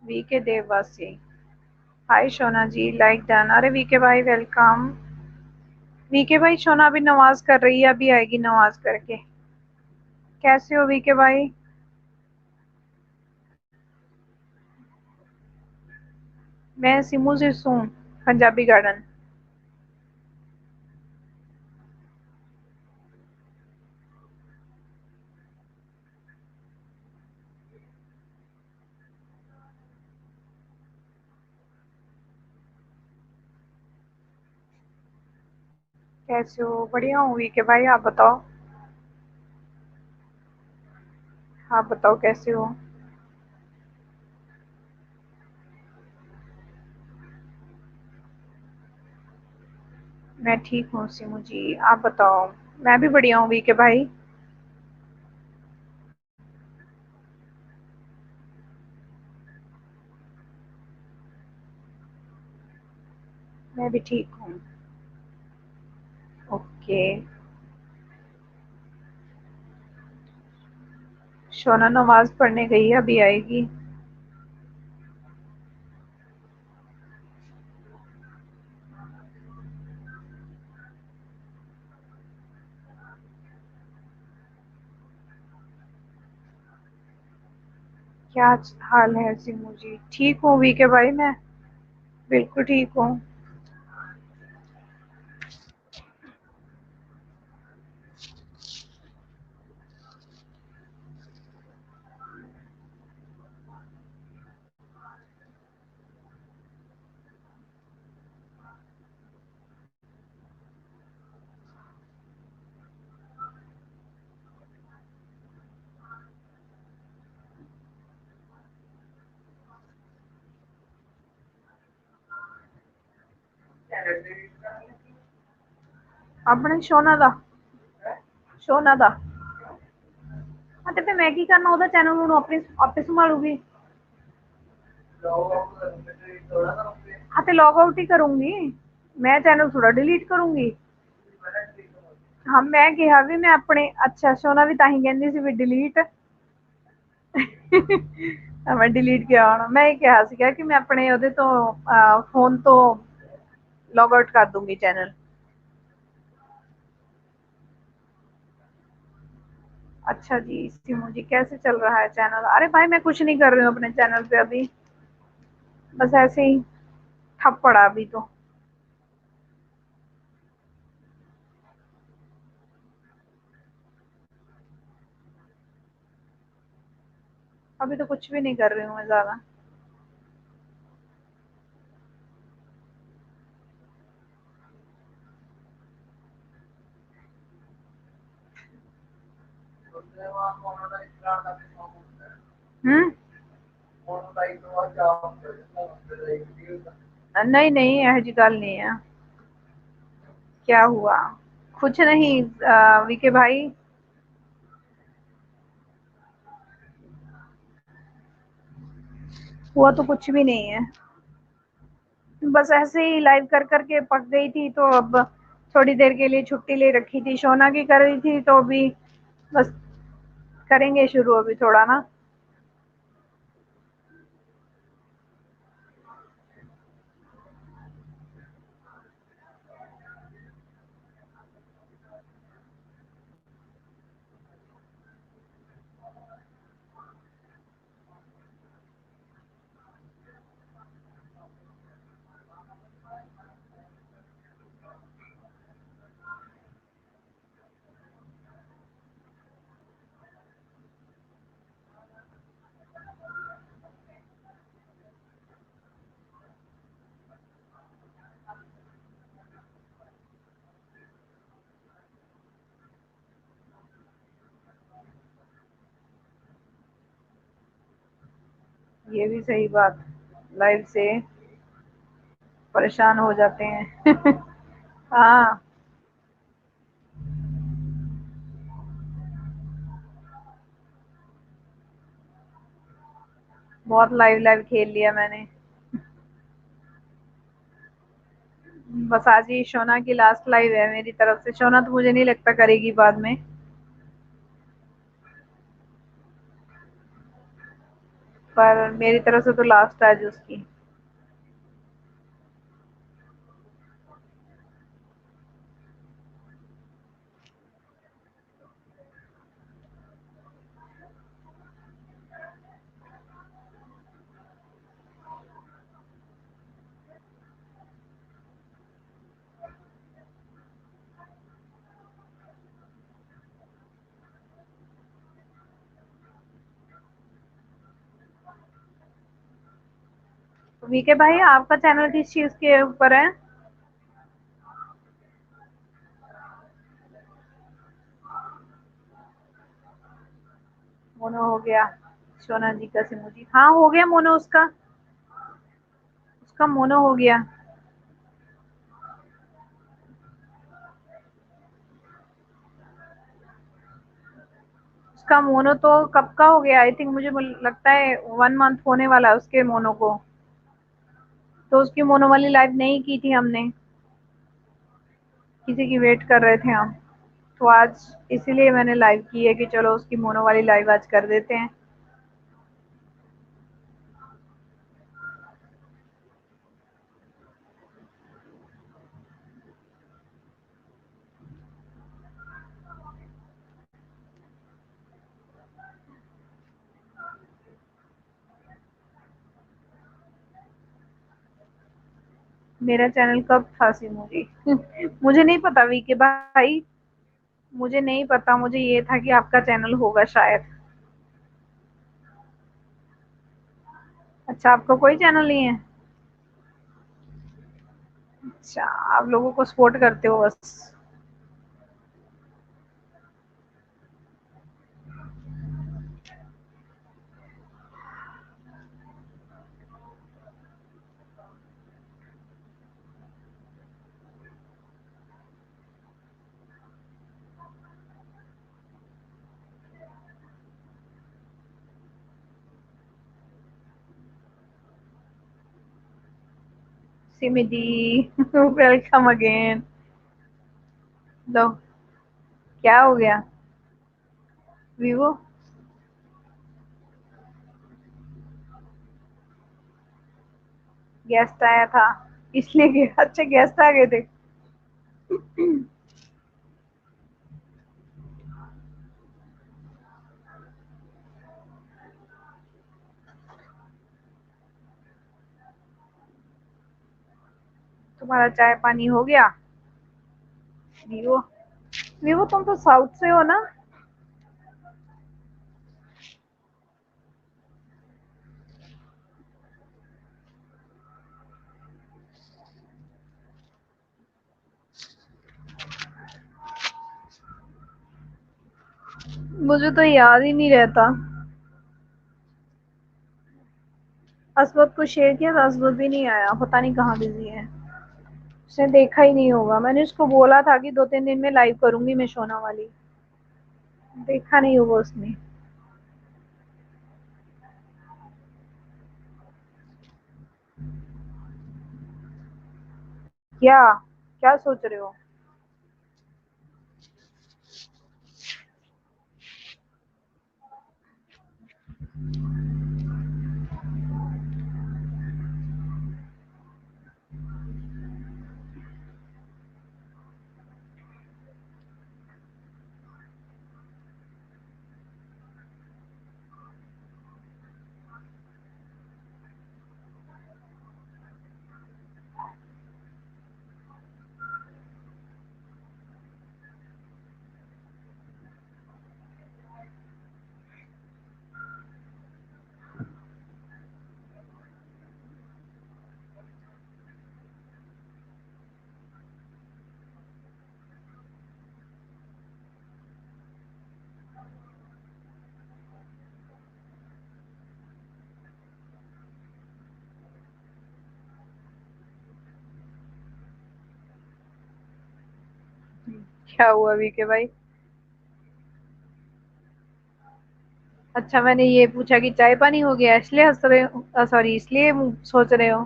वीके देववासी, हाय शोना जी, लाइक डन। अरे वीके भाई वेलकम। वीके भाई, शोना अभी नमाज कर रही है, अभी आएगी नमाज करके। कैसे हो वीके भाई? मैं सिमू से हूँ, पंजाबी गार्डन। कैसे हो? बढ़िया हूँ वीके भाई, आप बताओ। आप बताओ कैसे हो? मैं ठीक हूँ सिमू जी, आप बताओ। मैं भी बढ़िया हूँ वीके भाई। मैं भी ठीक हूँ। ओके। शोना नमाज पढ़ने गई है, अभी आएगी। क्या हाल है सिमू जी? ठीक हूँ वीके भाई, मैं बिल्कुल ठीक हूँ। अपने शोना दा, शोना दा। हाँ तो फिर मैं की करना, ਉਹਦਾ चैनल ਉਹਨੂੰ अपने आपे संभालूगी। हाँ तो लॉग आउट ही करूंगी मैं, चैनल थोड़ा डिलीट करूंगी। हाँ मैं किहा भी मैं अपने, अच्छा सोना भी ताही कहंदी ਸੀ ਵੀ डिलीट। मैं डिलीट किया होना। मैं ये ਕਿਹਾ ਸੀਗਾ ਕਿ मैं अपने ਉਹਦੇ ਤੋਂ फोन तो लॉग आउट कर दूंगी चैनल। अच्छा जी सिमू जी, कैसे चल रहा है चैनल? अरे भाई मैं कुछ नहीं कर रही हूँ अपने चैनल पे अभी, बस ऐसे ही ठप पड़ा अभी तो। अभी तो कुछ भी नहीं कर रही हूँ मैं ज्यादा। उसने वहाँ मोनोटाइप प्लान का भी शौक होता है। हम्म। मोनोटाइप तो वहाँ क्या होता है, जितना होता है एक वीडियो का। नहीं नहीं, यह जी गल नहीं है। क्या हुआ? कुछ नहीं वीके भाई, हुआ तो कुछ भी नहीं है। बस ऐसे ही लाइव कर करके पक गई थी, तो अब थोड़ी देर के लिए छुट्टी ले रखी थी, सोना की कर रही थी, तो अभी बस करेंगे शुरू अभी थोड़ा ना। ये भी सही बात, लाइव से परेशान हो जाते हैं। हाँ, बहुत लाइव लाइव खेल लिया मैंने। बस आज ही शोना की लास्ट लाइव है मेरी तरफ से। शोना तो मुझे नहीं लगता करेगी बाद में, पर मेरी तरफ से तो लास्ट है आज उसकी। वीके भाई, आपका चैनल किस चीज के ऊपर है? मोनो हो गया सोना जी का सिमोजी, हाँ हो गया मोनो उसका। उसका मोनो हो गया। उसका मोनो तो कब का हो गया, आई थिंक मुझे लगता है 1 मंथ होने वाला है उसके मोनो को। तो उसकी मोनो वाली लाइव नहीं की थी हमने, किसी की वेट कर रहे थे हम। तो आज इसीलिए मैंने लाइव की है कि चलो उसकी मोनो वाली लाइव आज कर देते हैं। मेरा चैनल कब था सिमोजी? मुझे नहीं पता वीके भाई, मुझे नहीं पता। मुझे ये था कि आपका चैनल होगा शायद। अच्छा, आपका कोई चैनल नहीं है? अच्छा, आप लोगों को सपोर्ट करते हो बस। सिमिदी, वेलकम अगेन। लो, क्या हो गया? वीवो गेस्ट आया था इसलिए अच्छे गेस्ट आ गए थे। तुम्हारा चाय पानी हो गया? वीवो, वीवो तुम तो साउथ से हो ना? मुझे तो याद ही नहीं रहता। असवद को शेयर किया था, असवद भी नहीं आया, पता नहीं कहाँ बिजी है। उसने देखा ही नहीं होगा, मैंने उसको बोला था कि 2-3 दिन में लाइव करूंगी मैं सोना वाली। देखा नहीं होगा उसने। क्या क्या सोच रहे हो? क्या हुआ वीके भाई? अच्छा, मैंने ये पूछा कि चाय पानी हो गया इसलिए हंस रहे हो, सॉरी इसलिए सोच रहे हो?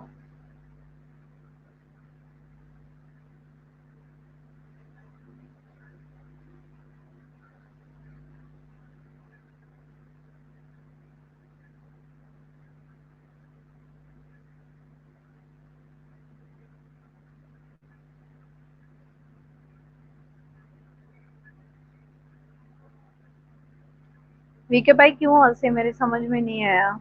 वीके भाई क्यों हंसे, मेरे समझ में नहीं आया।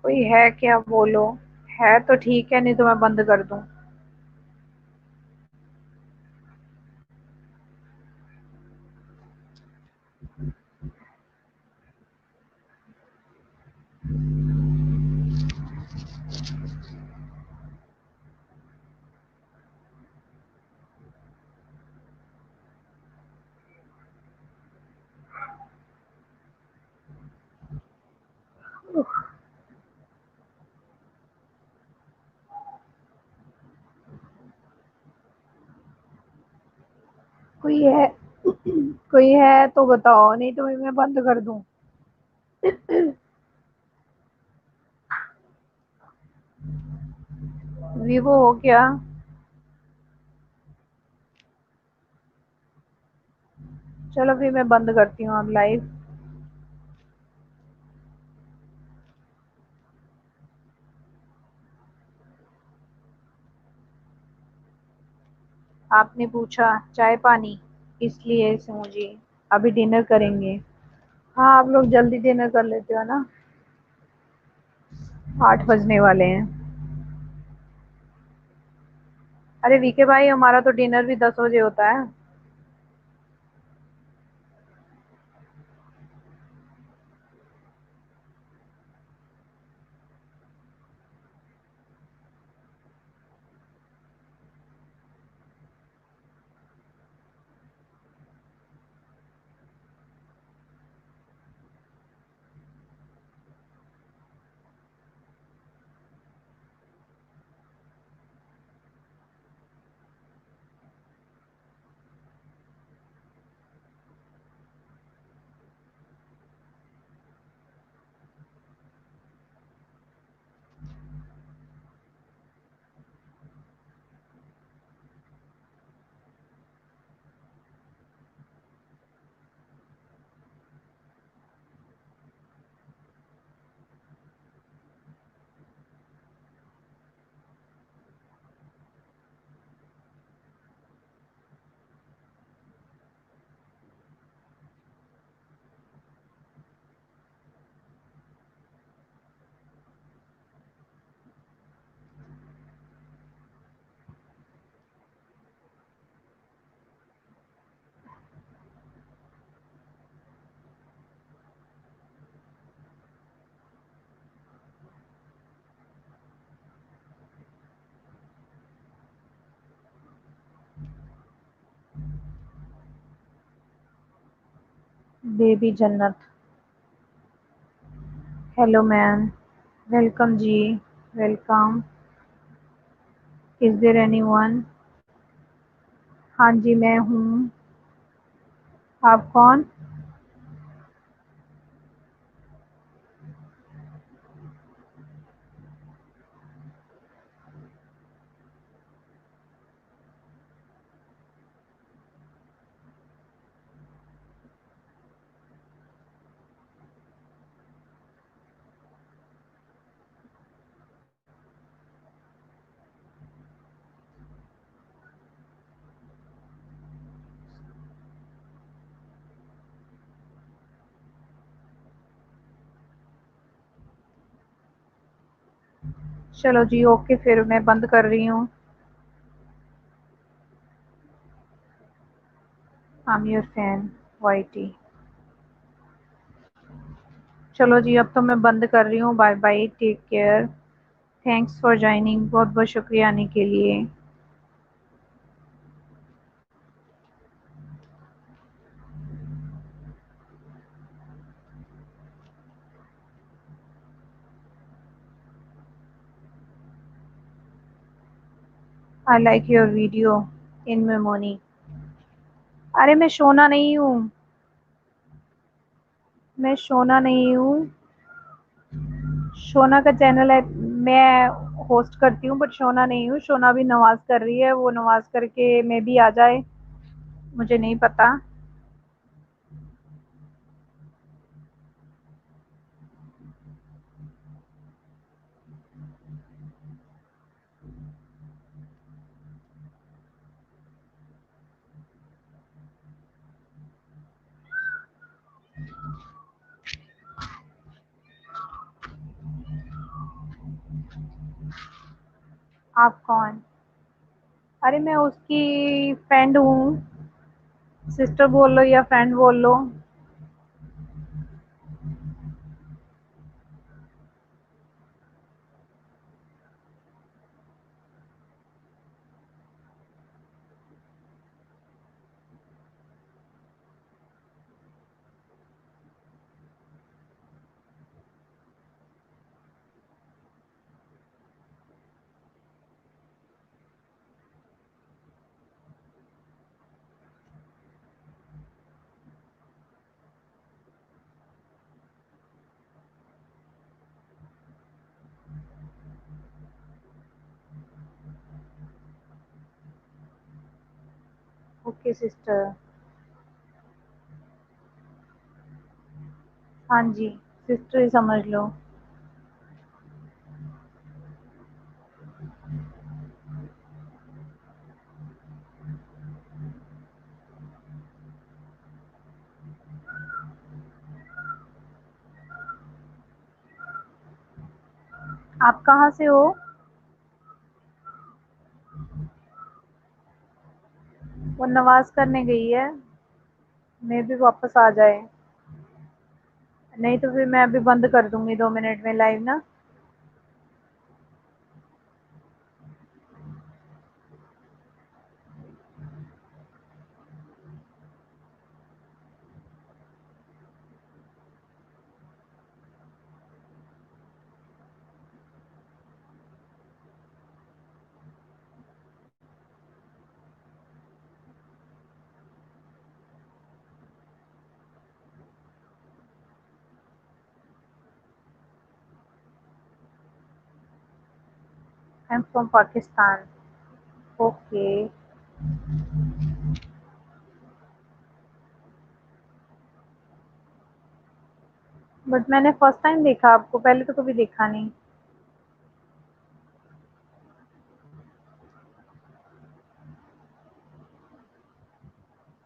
कोई है क्या, बोलो। है तो ठीक है, नहीं तो मैं बंद कर दूं। कोई है कोई है तो बताओ, नहीं तो मैं बंद कर दूं। वीवो हो क्या? चलो फिर मैं बंद करती हूँ अब लाइव। आपने पूछा चाय पानी, इसलिए से मुझे अभी डिनर करेंगे। हाँ, आप लोग जल्दी डिनर कर लेते हो ना। 8 बजने वाले हैं। अरे वीके भाई, हमारा तो डिनर भी 10 बजे होता है। Baby Jannat, hello ma'am, welcome जी, वेलकम। Is there anyone? हाँ जी मैं हूँ, आप कौन? चलो जी ओके, फिर मैं बंद कर रही हूँ। I am your fan YT. चलो जी अब तो मैं बंद कर रही हूँ। Bye bye, take care, thanks for joining. बहुत बहुत शुक्रिया आने के लिए। I like your video in मेमोनी। अरे मैं सोना नहीं हूँ, मैं सोना नहीं हूँ। शोना का चैनल है, मैं होस्ट करती हूँ, बट शोना नहीं हूँ। शोना भी नमाज कर रही है, वो नमाज करके मैं भी आ जाए, मुझे नहीं पता। आप कौन? अरे मैं उसकी फ्रेंड हूँ, सिस्टर बोल लो या फ्रेंड बोल लो। Okay sister. हाँ जी, सिस्टर ही समझ लो। आप कहाँ से हो? वो नमाज करने गई है, मैं भी वापस आ जाए। नहीं तो फिर मैं अभी बंद कर दूंगी 2 मिनट में लाइव ना। I am from Pakistan. Okay. But मैंने फर्स्ट टाइम देखा आपको, पहले तो कभी देखा नहीं।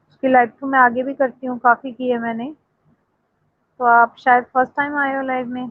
उसकी लाइव तो मैं आगे भी करती हूँ, काफ़ी की है मैंने। तो आप शायद फर्स्ट टाइम आए हो लाइव में।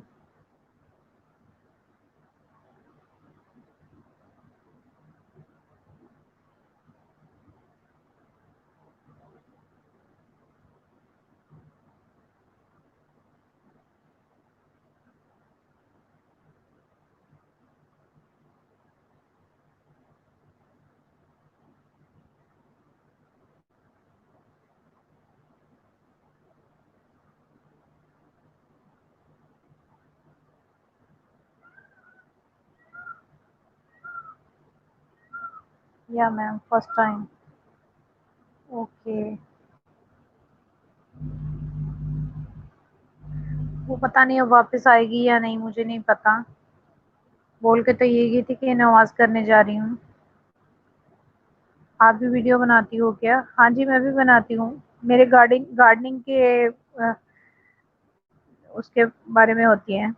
या मैम फर्स्ट टाइम। ओके। वो पता नहीं अब वापस आएगी या नहीं, मुझे नहीं पता। बोल के तो ये गई थी कि नमाज करने जा रही हूँ। आप भी वीडियो बनाती हो क्या? हाँ जी, मैं भी बनाती हूँ। मेरे गार्डनिंग के उसके बारे में होती है।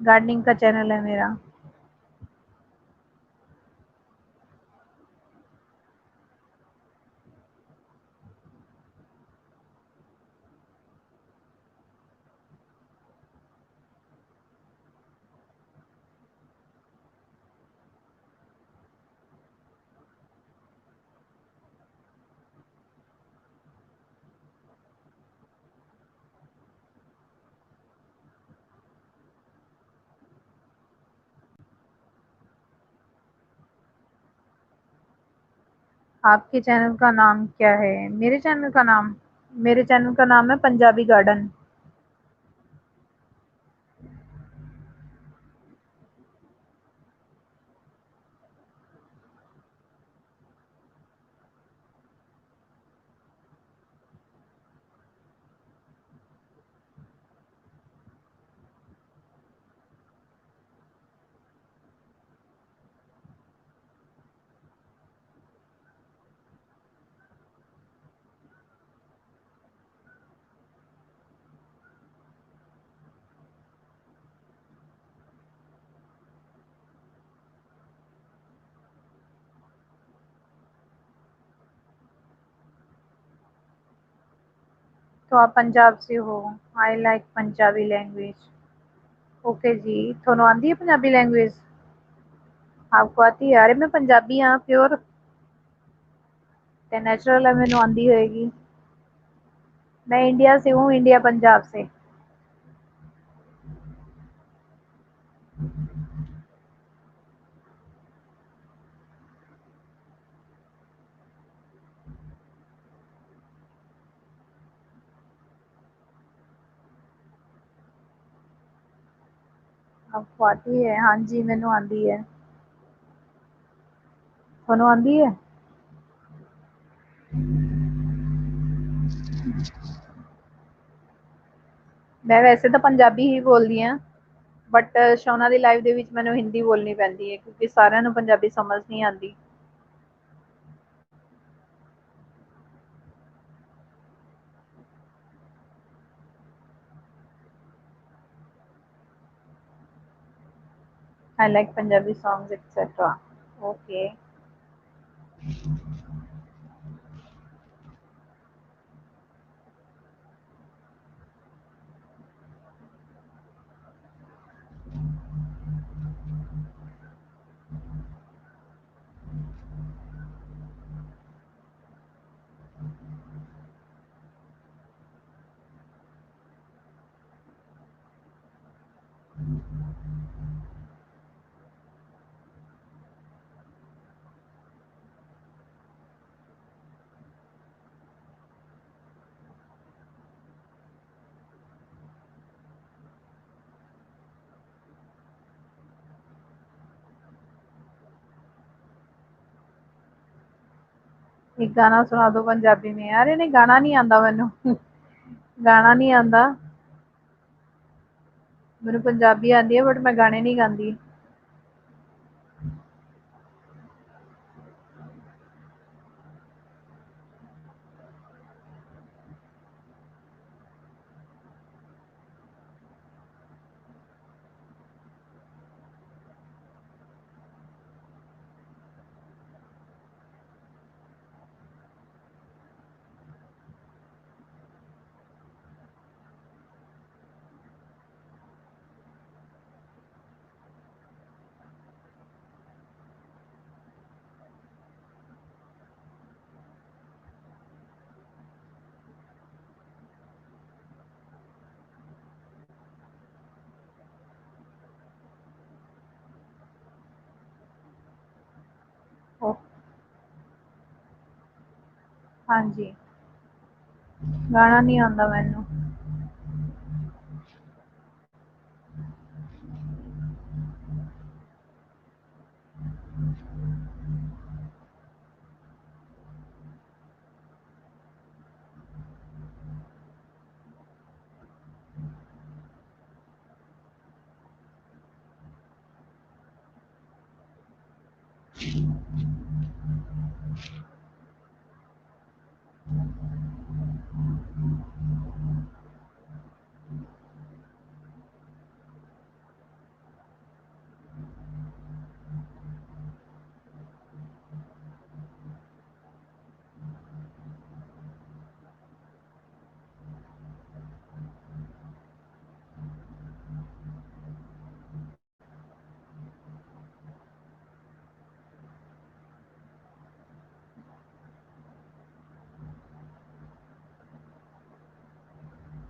गार्डनिंग का चैनल है मेरा। आपके चैनल का नाम क्या है? मेरे चैनल का नाम है पंजाबी गार्डन। तो आप पंजाब से हो? I like Punjabi language. Okay जी। थोनों आंदी है पंजाबी लैंग्वेज? आपको आती है? अरे मैं पंजाबी हाँ प्योर। ते नेचुरल है, मैनू आंदी होएगी। मैं इंडिया से हूँ, इंडिया पंजाब से। आपको आती है? हाँ जी, मैनू आंदी है। थोनों आंदी है? मैं वैसे तो पंजाबी ही बोलदी हाँ, बट शोना दी लाइव दे विच मैनू हिंदी बोलनी पैंदी है क्योंकि सारिਆਂ ਨੂੰ पंजाबी समझ नहीं आती। आई like Punjabi songs etcetera. Okay. एक गाना सुना दो पंजाबी में। अरे नहीं, गाना नहीं आंदा मैनू। गाना नहीं आंदा। मैनू पंजाबी आंदी है बट मैं गाने नहीं गांदी। ओ, हाँ जी। गाना नहीं आंदा मैनू।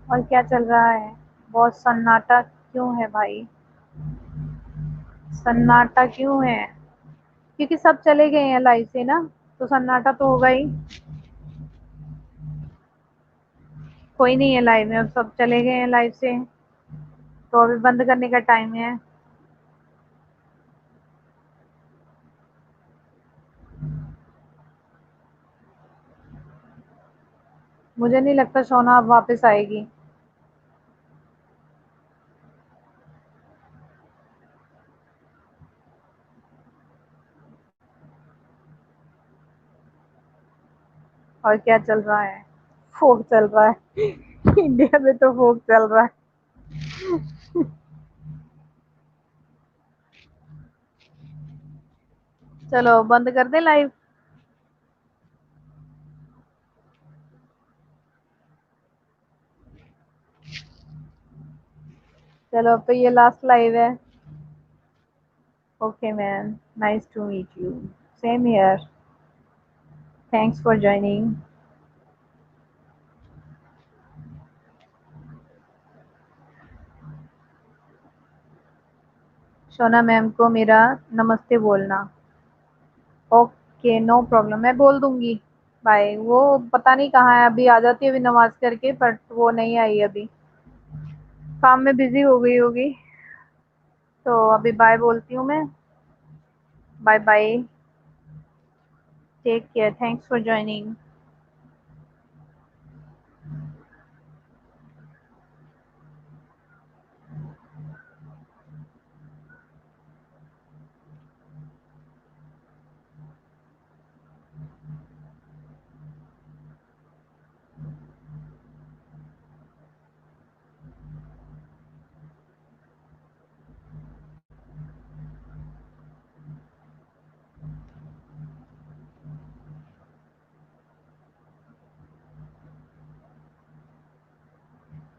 और क्या चल रहा है? बहुत सन्नाटा क्यों है भाई? सन्नाटा क्यों है? क्योंकि सब चले गए हैं लाइव से ना, तो सन्नाटा तो होगा ही। कोई नहीं है लाइव में, अब सब चले गए हैं लाइव से, तो अभी बंद करने का टाइम है। मुझे नहीं लगता सोना अब वापस आएगी। और क्या चल रहा है? फोक चल रहा है। इंडिया में तो फोक चल रहा है। चलो बंद कर दे लाइव। चलो अब तो ये लास्ट लाइव है। Okay man, nice to meet you. Same here. Thanks for joining. Sona ma'am को मेरा नमस्ते बोलना। ओके नो प्रॉब्लम, मैं बोल दूंगी। बाय। वो पता नहीं कहाँ है, अभी आ जाती है अभी नमाज करके, बट वो नहीं आई अभी, काम में बिजी हो गई होगी। तो अभी बाय बोलती हूँ मैं। Bye bye. Take care, thanks for joining.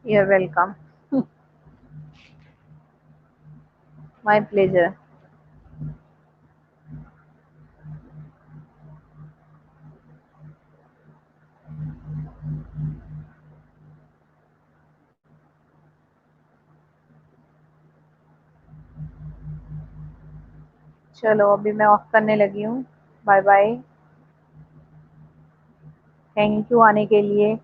You are welcome. My pleasure. चलो अभी मैं ऑफ करने लगी हूँ। Bye bye. थैंक यू आने के लिए।